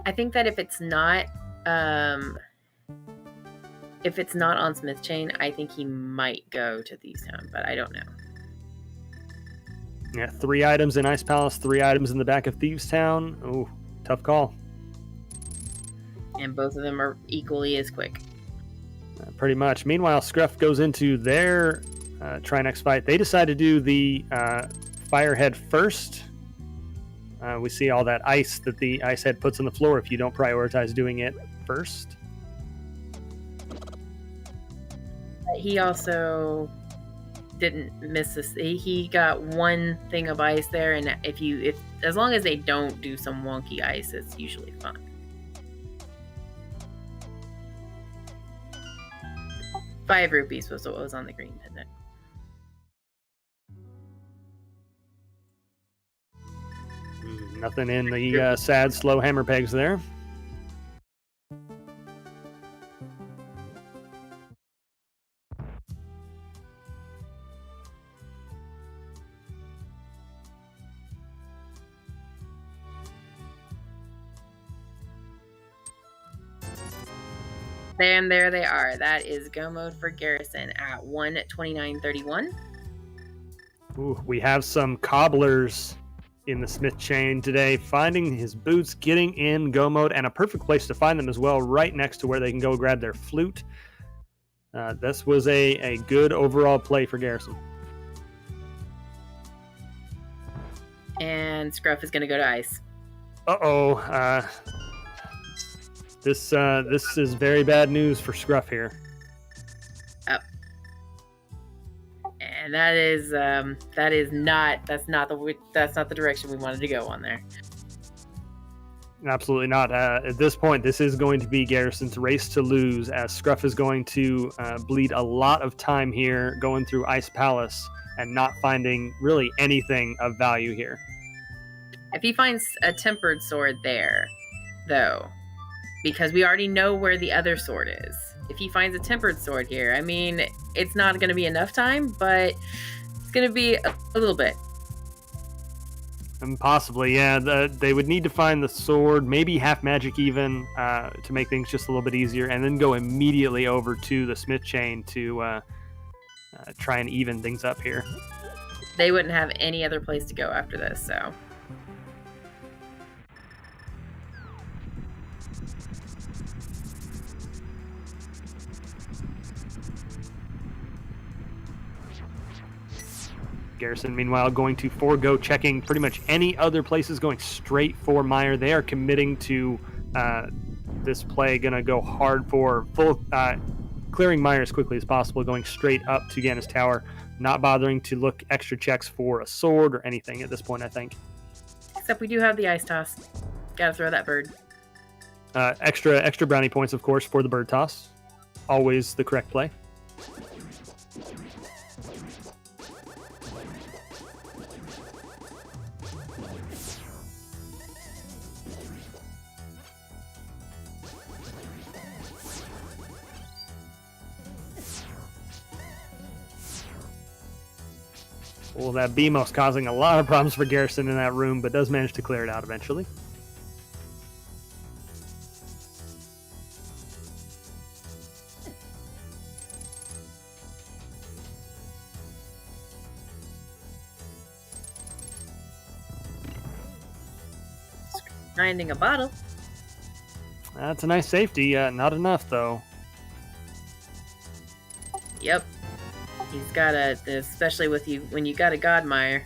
I think that if it's not on Smith Chain, I think he might go to Thieves Town, but I don't know. Yeah, 3 items in Ice Palace, 3 items in the back of Thieves Town. Oh, tough call. And both of them are equally as quick. Pretty much. Meanwhile, Scruff goes into their Trinex fight. They decide to do the Firehead first. We see all that ice that the Ice Head puts on the floor if you don't prioritize doing it first. He also didn't miss this. He got 1 thing of ice there, and if as long as they don't do some wonky ice, it's usually fine. ₹5 was what was on the green pendant. Nothing in the sad, slow hammer pegs there. And there they are. That is go mode for Garrison at 1:29:31. Ooh, we have some cobblers in the Smith Chain today, finding his boots, getting in go mode, and a perfect place to find them as well, right next to where they can go grab their flute. This was a good overall play for Garrison. And Scruff is going to go to ice. Uh-oh. This is very bad news for Scruff here. Oh. And that's not the direction we wanted to go on there. Absolutely not. At this point, this is going to be Garrison's race to lose, as Scruff is going to bleed a lot of time here going through Ice Palace and not finding really anything of value here. If he finds a tempered sword there, though, because we already know where the other sword is. If he finds a tempered sword here, I mean, it's not going to be enough time, but it's going to be a little bit. And possibly, yeah. They would need to find the sword, maybe half magic even, to make things just a little bit easier, and then go immediately over to the smith chain to try and even things up here. They wouldn't have any other place to go after this, so... Garrison, meanwhile, going to forego checking pretty much any other places, going straight for Meyer. They are committing to this play, going to go hard for full clearing Meyer as quickly as possible, going straight up to Gannis Tower, not bothering to look extra checks for a sword or anything at this point, I think. Except we do have the ice toss. Gotta throw that bird. Extra brownie points, of course, for the bird toss. Always the correct play. Well, that BMO's causing a lot of problems for Garrison in that room, but does manage to clear it out eventually. Grinding a bottle. That's a nice safety. Not enough, though. Yep. He's got especially with you when you got a Godmire.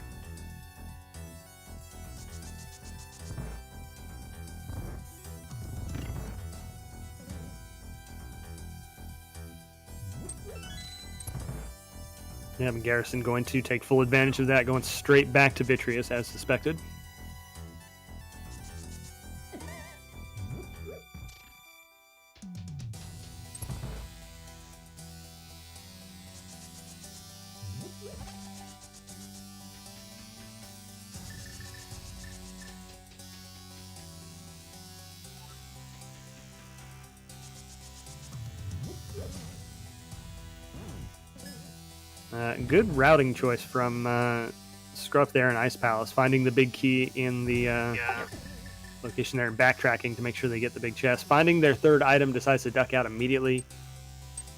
Yeah, but Garrison going to take full advantage of that, going straight back to Vitreous as suspected. Good routing choice from Scruff there in Ice Palace, finding the big key in the location there and backtracking to make sure they get the big chest. Finding their third item, decides to duck out immediately.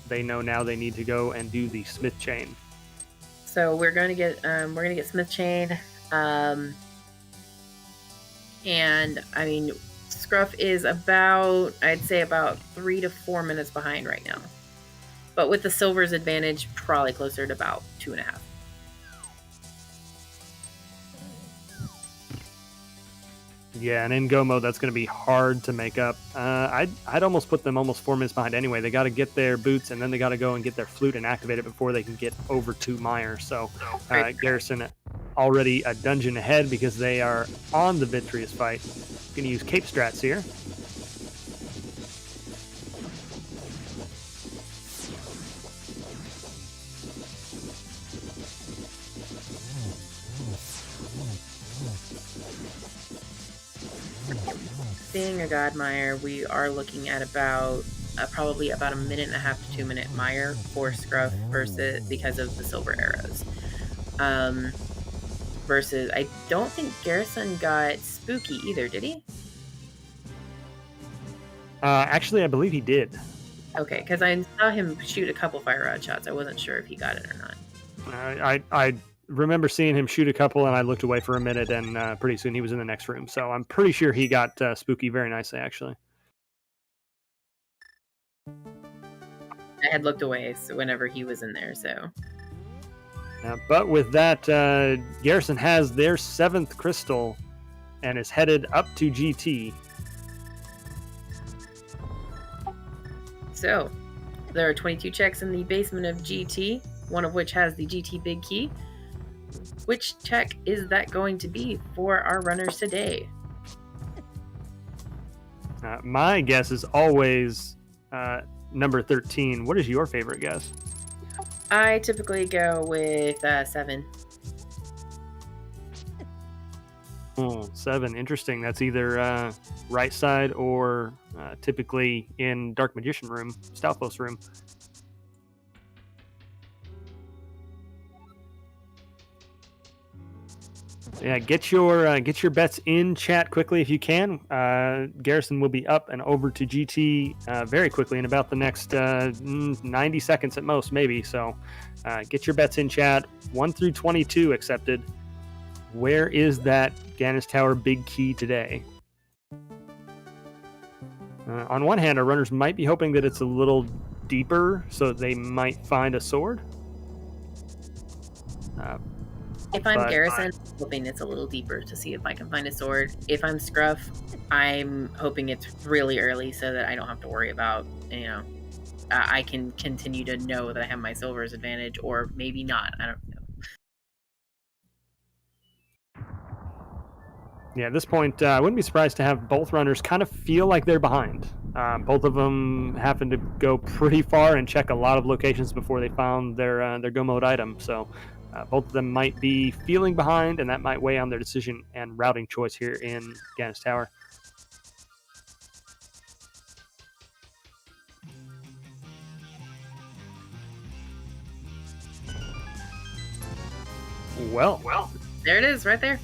They know now they need to go and do the smith chain. So we're gonna get smith chain, and I mean Scruff is I'd say about 3 to 4 minutes behind right now. But with the silver's advantage, probably closer to about 2.5. Yeah, and in go mode, that's going to be hard to make up. I'd almost put them almost 4 minutes behind anyway. They got to get their boots, and then they got to go and get their flute and activate it before they can get over to Meyer. So Garrison already a dungeon ahead because they are on the Vitreous fight. Going to use cape strats here. Being a Godmire, we are looking at about probably about 1.5 to 2 minute mire for Scruff because of the silver arrows. Versus, I don't think Garrison got spooky either, did he? Actually, I believe he did. Okay, because I saw him shoot a couple fire rod shots. I wasn't sure if he got it or not. I remember seeing him shoot a couple, and I looked away for a minute, and pretty soon he was in the next room. So I'm pretty sure he got spooky very nicely, actually. I had looked away whenever he was in there, so... But with that, Garrison has their 7th crystal and is headed up to GT. So, there are 22 checks in the basement of GT, one of which has the GT big key. Which check is that going to be for our runners today? My guess is always number 13. What is your favorite guess? I typically go with 7. 7. Interesting. That's either right side or typically in Dark Magician room, Stalfos room. Yeah, get your bets in chat quickly if you can. Garrison will be up and over to GT very quickly in about the next 90 seconds at most, maybe. So get your bets in chat. 1 through 22 accepted. Where is that Gannis Tower big key today? On one hand, our runners might be hoping that it's a little deeper, so they might find a sword. If I'm Garrison, I'm hoping it's a little deeper to see if I can find a sword. If I'm Scruff, I'm hoping it's really early so that I don't have to worry about, I can continue to know that I have my silver's advantage, or maybe not. I don't know. Yeah, at this point, I wouldn't be surprised to have both runners kind of feel like they're behind. Both of them happen to go pretty far and check a lot of locations before they found their go mode item. So both of them might be feeling behind, and that might weigh on their decision and routing choice here in Gannis Tower. Well, there it is, right there.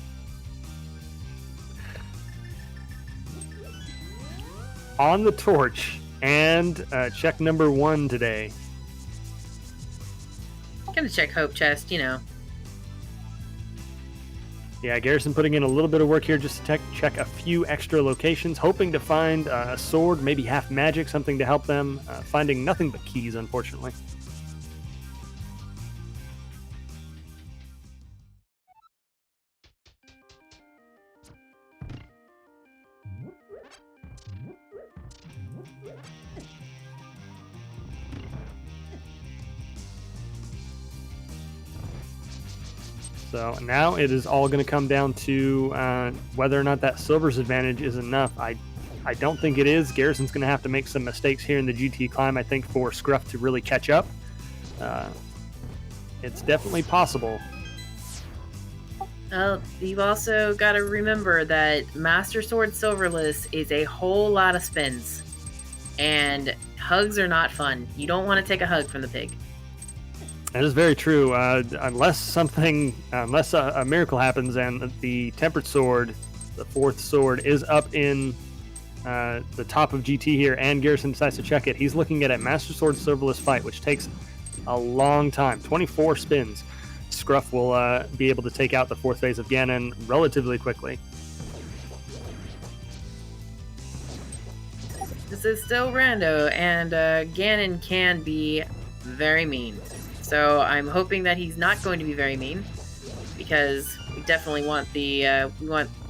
On the torch, and check number 1 today. Gonna check Hope Chest, Yeah, Garrison putting in a little bit of work here just to check a few extra locations, hoping to find a sword, maybe half magic, something to help them. Finding nothing but keys, unfortunately. So now it is all going to come down to whether or not that silver's advantage is enough. I don't think it is. Garrison's going to have to make some mistakes here in the GT climb, I think, for Scruff to really catch up. It's definitely possible. Well, you've also got to remember that Master Sword Silverless is a whole lot of spins. And hugs are not fun. You don't want to take a hug from the pig. That is very true. Unless a miracle happens and the Tempered Sword, the 4th sword, is up in the top of GT here, and Garrison decides to check it, he's looking at a Master Sword Silverless fight, which takes a long time, 24 spins. Scruff will be able to take out the 4th phase of Ganon relatively quickly. This is still Rando, and Ganon can be very mean. So I'm hoping that he's not going to be very mean, because we definitely want the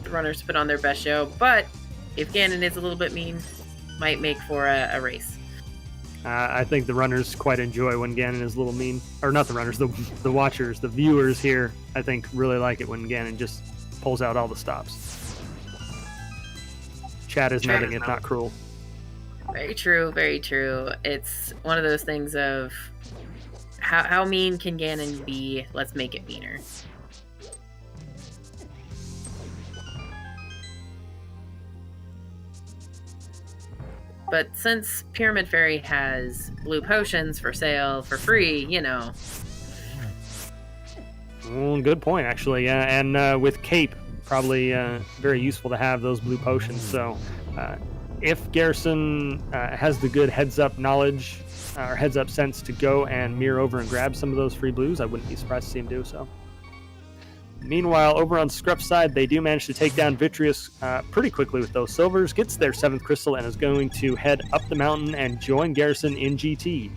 runners to put on their best show. But if Ganon is a little bit mean, might make for a race. I think the runners quite enjoy when Ganon is a little mean. Or not the runners, the watchers, the viewers here, I think, really like it when Ganon just pulls out all the stops. Chat is nothing if not cruel. Very true, very true. It's one of those things of how mean can Ganon be? Let's make it meaner. But since Pyramid Fairy has blue potions for sale for free, Good point, actually. Yeah, and with Cape, probably very useful to have those blue potions. So if Garrison has the good heads-up knowledge or heads-up sense to go and mirror over and grab some of those free blues, I wouldn't be surprised to see him do so. Meanwhile, over on Scruff's side, they do manage to take down Vitreous pretty quickly with those silvers, gets their 7th crystal, and is going to head up the mountain and join Garrison in GT.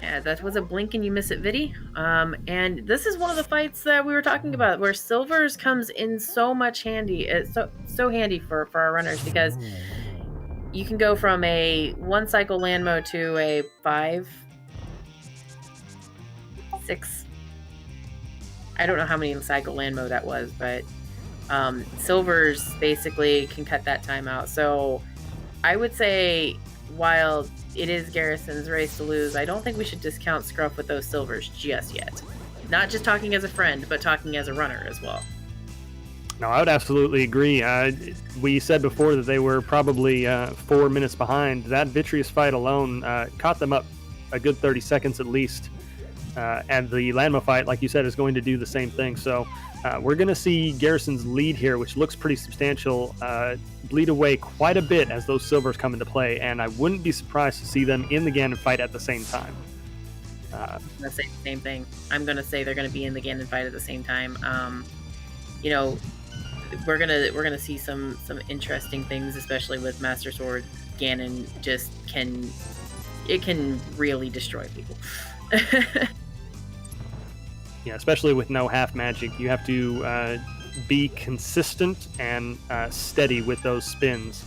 Yeah, that was a blink and you miss it viddy. And this is one of the fights that we were talking about where silvers comes in so much handy. It's so handy for our runners because you can go from a 1 cycle land mode to a 5, 6. I don't know how many cycle land mode that was, but silvers basically can cut that time out. So I would say while it is Garrison's race to lose, I don't think we should discount Scruff with those silvers just yet. Not just talking as a friend, but talking as a runner as well. No, I would absolutely agree. We said before that they were probably 4 minutes behind. That Vitreous fight alone caught them up a good 30 seconds at least. And the Lanma fight, like you said, is going to do the same thing. So we're going to see Garrison's lead here, which looks pretty substantial, bleed away quite a bit as those silvers come into play. And I wouldn't be surprised to see them in the Ganon fight at the same time. I'm going to say the same thing. I'm going to say they're going to be in the Ganon fight at the same time. We're gonna see some interesting things, especially with Master Sword. Ganon just can really destroy people. Yeah, especially with no half magic, you have to be consistent and steady with those spins.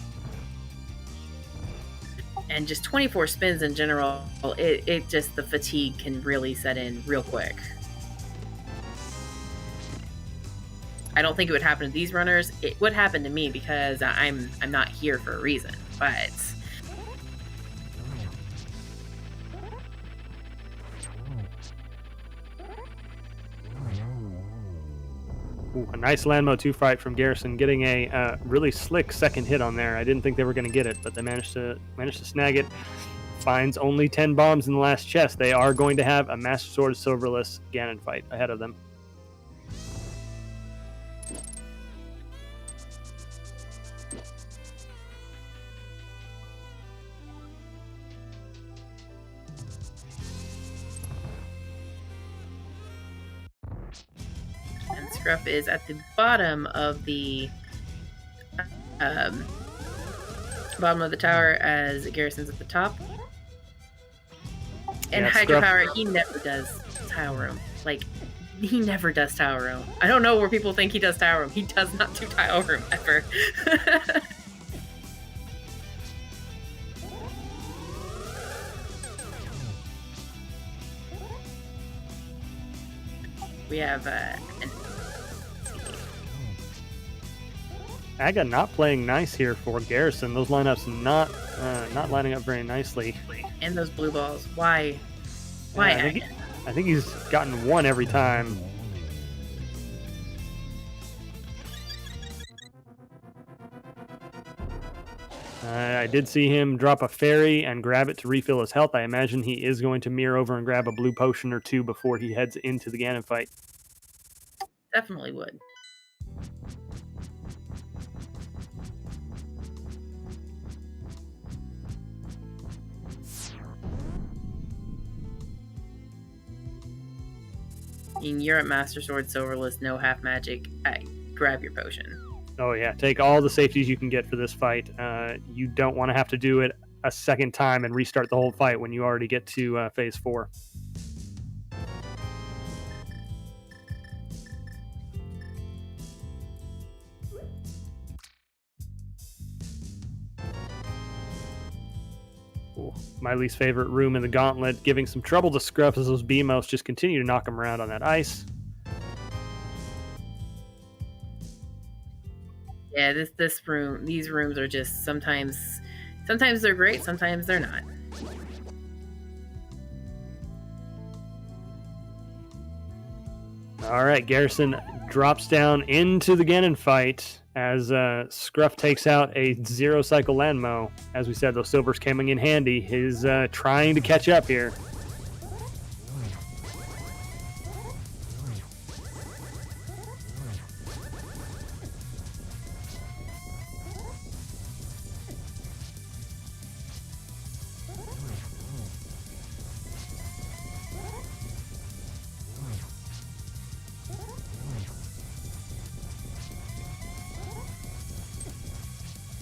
And just 24 spins in general, it just the fatigue can really set in real quick. I don't think it would happen to these runners. It would happen to me because I'm not here for a reason. But Ooh, a nice Landmo 2 fight from Garrison, getting a really slick second hit on there. I didn't think they were going to get it, but they managed to snag it. Finds only 10 bombs in the last chest. They are going to have a Master Sword Silverless Ganon fight ahead of them. Scruff is at the bottom of the tower as Garrison's at the top. And Yeah, Hydropower, he never does Tile Room. Like, he never does Tile Room. I don't know where people think he does Tile Room. He does not do Tile Room ever. We have Aga not playing nice here for Garrison. Those lineups not lining up very nicely. And those blue balls. Why? Why? I think he's gotten one every time. I did see him drop a fairy and grab it to refill his health. I imagine he is going to mirror over and grab a blue potion or two before he heads into the Ganon fight. Definitely would. You're at Master Sword Silverless, no half magic. Grab your potion. Oh yeah, take all the safeties you can get for this fight. You don't want to have to do it a second time and restart the whole fight when you already get to phase 4. Ooh, my least favorite room in the gauntlet, giving some trouble to Scruff as those BMOs just continue to knock him around on that ice. Yeah, these rooms are just sometimes they're great, sometimes they're not. All right, Garrison drops down into the Ganon fight as Scruff takes out a 0-cycle Landmo. As we said, those silvers coming in handy. He's trying to catch up here.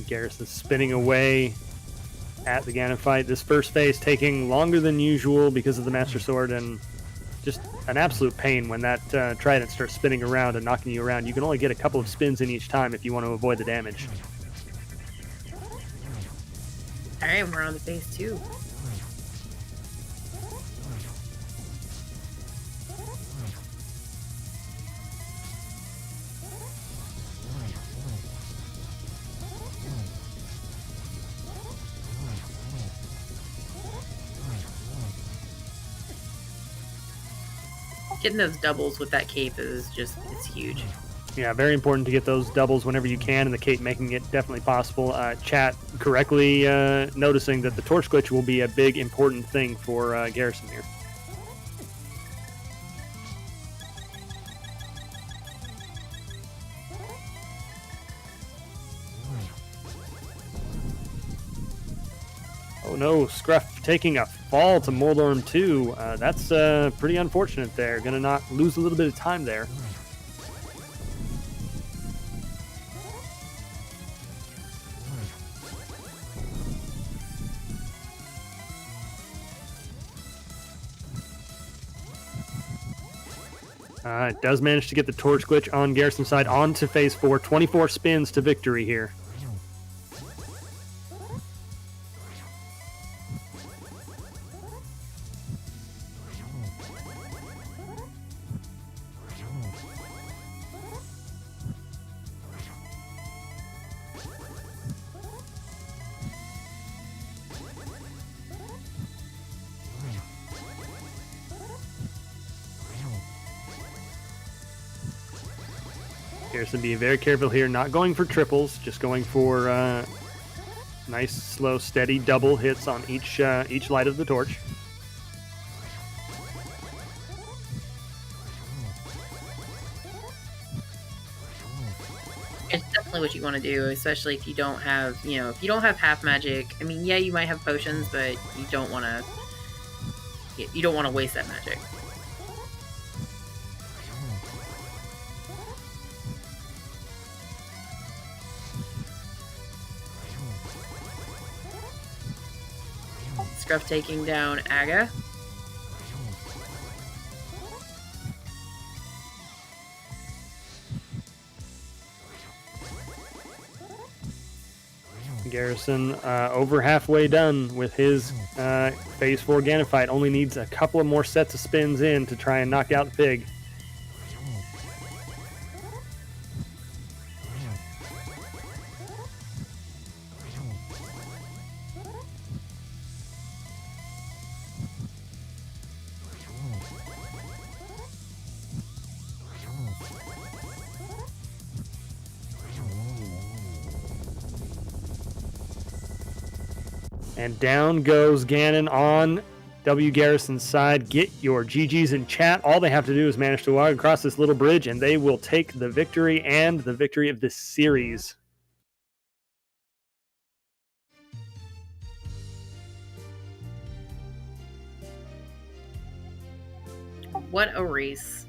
Garrison spinning away at the Ganon fight. This first phase taking longer than usual because of the Master Sword, and just an absolute pain when that trident starts spinning around and knocking you around. You can only get a couple of spins in each time if you want to avoid the damage. All right, we're on the phase 2. Getting those doubles with that cape is just, it's huge. Yeah, very important to get those doubles whenever you can, and the cape making it definitely possible. Chat correctly noticing that the torch glitch will be a big important thing for Garrison here. Oh no, Scruff taking a fall to Moldorm 2. That's pretty unfortunate there. Gonna not lose a little bit of time there. It does manage to get the torch glitch on Garrison's side onto phase 4. 24 spins to victory here. Garrison being very careful here, not going for triples, just going for nice, slow, steady double hits on each light of the torch. It's definitely what you want to do, especially if you don't have, if you don't have half magic. I mean, yeah, you might have potions, but you don't want to waste that magic. Scruff taking down Aga. Garrison over halfway done with his phase 4 Ganon fight. Only needs a couple of more sets of spins in to try and knock out the pig. And down goes Ganon on WGarrison's side. Get your GGs in chat. All they have to do is manage to walk across this little bridge, and they will take the victory and the victory of this series. What a race.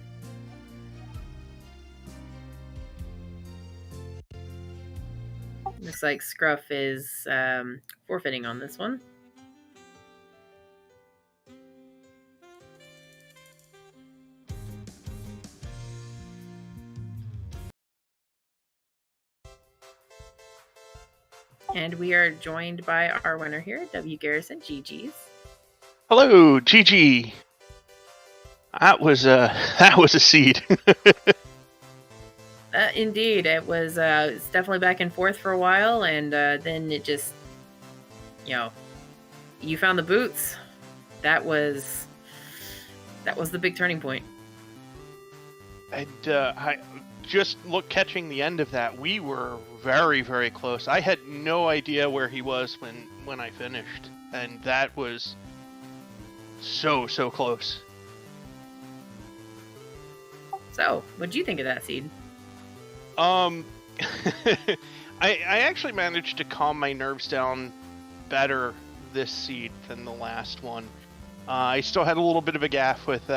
Looks like Scruff is forfeiting on this one. And we are joined by our winner here, WGarrison. GG's. Hello, GG. That was a seed. Indeed, it was. It's definitely back and forth for a while, and then it just, you found the boots. That was the big turning point. And I just catching the end of that. We were very, very close. I had no idea where he was when I finished, and that was so close. So, what'd you think of that seed? I actually managed to calm my nerves down better this seed than the last one. I still had a little bit of a gaffe with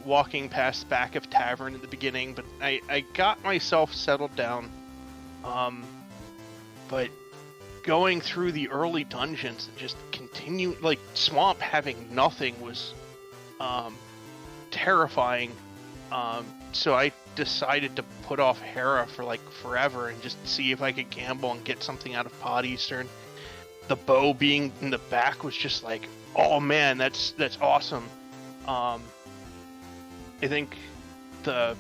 walking past the back of Tavern in the beginning, but I got myself settled down. But going through the early dungeons and just continue, like, Swamp having nothing was terrifying. So I decided to put off Hera for like forever and just see if I could gamble and get something out of Pod Eastern. The bow being in the back was just like, oh man, that's awesome. I think the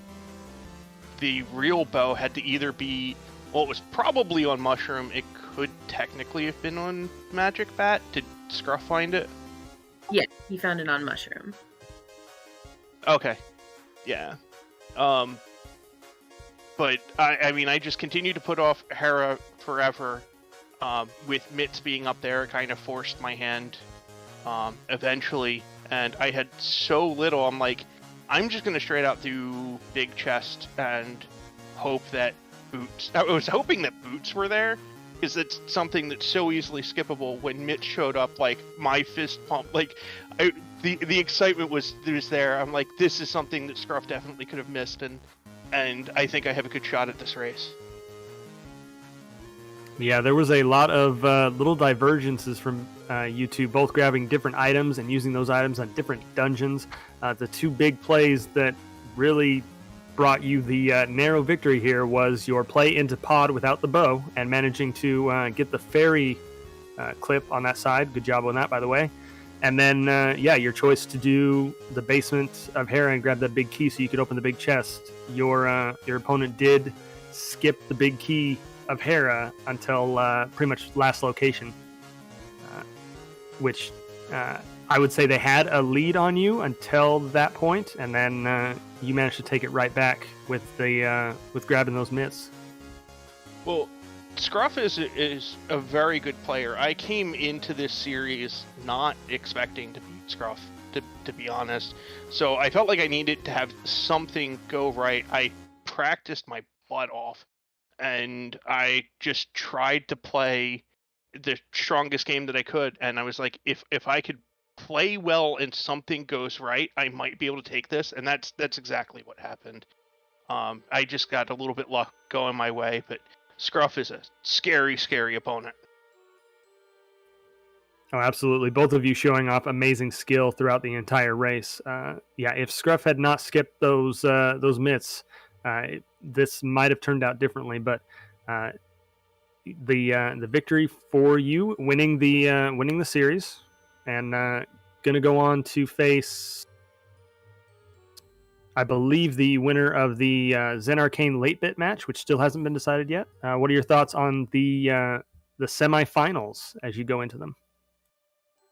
real bow had to either be, well, it was probably on Mushroom. It could technically have been on Magic Bat. Did Scruff find it? Yeah, he found it on Mushroom. Okay. Yeah. But I mean, I just continued to put off Hera forever. With Mitts being up there, it kind of forced my hand eventually. And I had so little, I'm like, I'm just going to straight out do big chest and hope that boots... I was hoping that boots were there, because it's something that's so easily skippable. When Mitch showed up, like, my fist pump, like, the excitement was there. I'm like, this is something that Scruff definitely could have missed, and I think I have a good shot at this race. Yeah, there was a lot of little divergences from you two, both grabbing different items and using those items on different dungeons. The two big plays that really brought you the narrow victory here was your play into Pod without the bow and managing to get the fairy clip on that side. Good job on that, by the way. And then, your choice to do the basement of Hera and grab that big key so you could open the big chest. Your opponent did skip the big key of Hera until pretty much last location, which I would say they had a lead on you until that point, and then you managed to take it right back with grabbing those mitts. Well, Scruff is a very good player. I came into this series not expecting to beat Scruff, to be honest. So I felt like I needed to have something go right. I practiced my butt off, and I just tried to play the strongest game that I could. And I was like, if I could play well and something goes right, I might be able to take this. And that's exactly what happened. I just got a little bit luck going my way, but Scruff is a scary, scary opponent. Oh, absolutely. Both of you showing off amazing skill throughout the entire race. If Scruff had not skipped those mitts, this might have turned out differently. But the victory for you, winning the series, and gonna go on to face, I believe, the winner of the Zen Arcane late bit match, which still hasn't been decided yet. What are your thoughts on the semifinals as you go into them?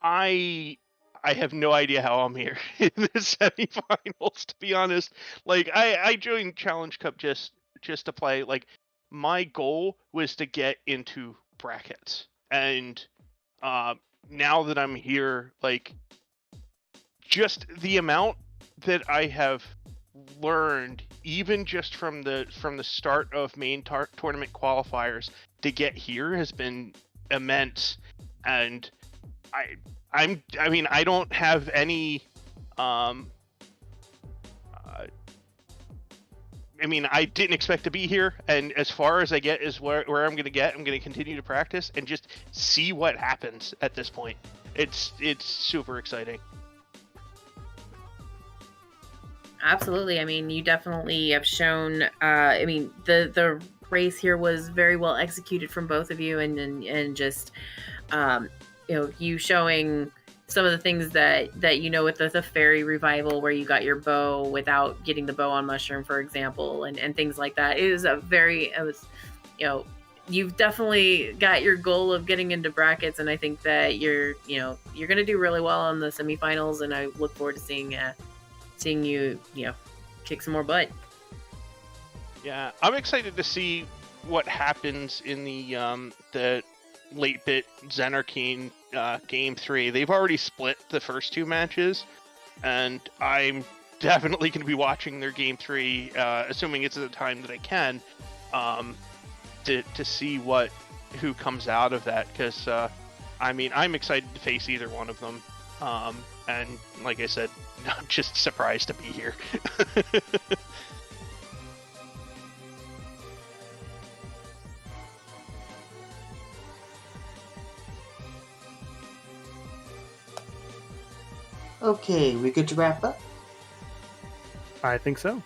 I have no idea how I'm here in the semifinals, to be honest. Like, I joined Challenge Cup just to play. Like, my goal was to get into brackets, and now that I'm here, like, just the amount that I have learned, even just from the start of main tournament qualifiers to get here, has been immense. And I mean, I don't have any. I mean, I didn't expect to be here, and as far as I get is where I'm going to get. I'm going to continue to practice and just see what happens at this point. It's super exciting. Absolutely. I mean, you definitely have shown. I mean, the race here was very well executed from both of you, and just you showing some of the things that with the fairy revival, where you got your bow without getting the bow on Mushroom, for example, and things like that. You've definitely got your goal of getting into brackets, and I think that you're going to do really well in the semifinals, and I look forward to seeing you kick some more butt. Yeah, I'm excited to see what happens in the late bit Zen Arcane game 3. They've already split the first two matches, and I'm definitely going to be watching their game 3, assuming it's at the time that I can, to see who comes out of that, because I mean, I'm excited to face either one of them, and like I said, I'm just surprised to be here. Okay, we good to wrap up? I think so.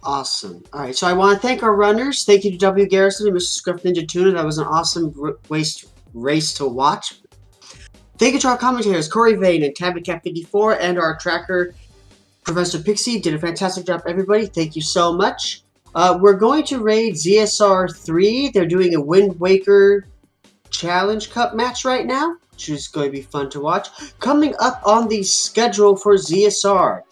Awesome. All right, so I want to thank our runners. Thank you to WGarrison and MrScruffNinjaTuna. That was an awesome race to watch. Thank you to our commentators, Corey Vane and TabbyCat54, and our tracker, Professor Pixie. Did a fantastic job, everybody. Thank you so much. We're going to raid ZSR 3. They're doing a Wind Waker Challenge Cup match right now, which is going to be fun to watch. Coming up on the schedule for ZSR.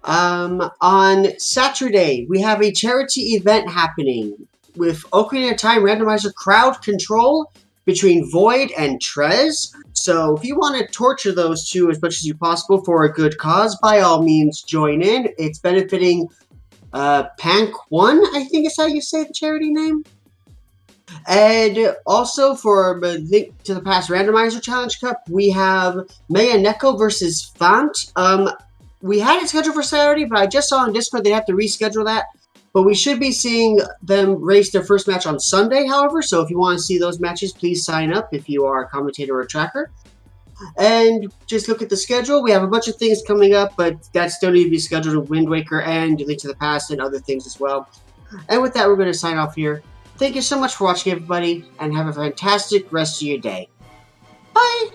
On Saturday, we have a charity event happening with Ocarina of Time Randomizer crowd control between Void and Trez. So if you want to torture those two as much as you possible for a good cause, by all means join in. It's benefiting Pank One, I think is how you say the charity name. And also for Link to the Past Randomizer Challenge Cup, we have Maya Neko versus Fant. We had it scheduled for Saturday, but I just saw on Discord they have to reschedule that. But we should be seeing them race their first match on Sunday, however. So if you want to see those matches, please sign up if you are a commentator or a tracker. And just look at the schedule. We have a bunch of things coming up, but that still need to be scheduled with Wind Waker and Link to the Past and other things as well. And with that, we're going to sign off here. Thank you so much for watching, everybody, and have a fantastic rest of your day. Bye!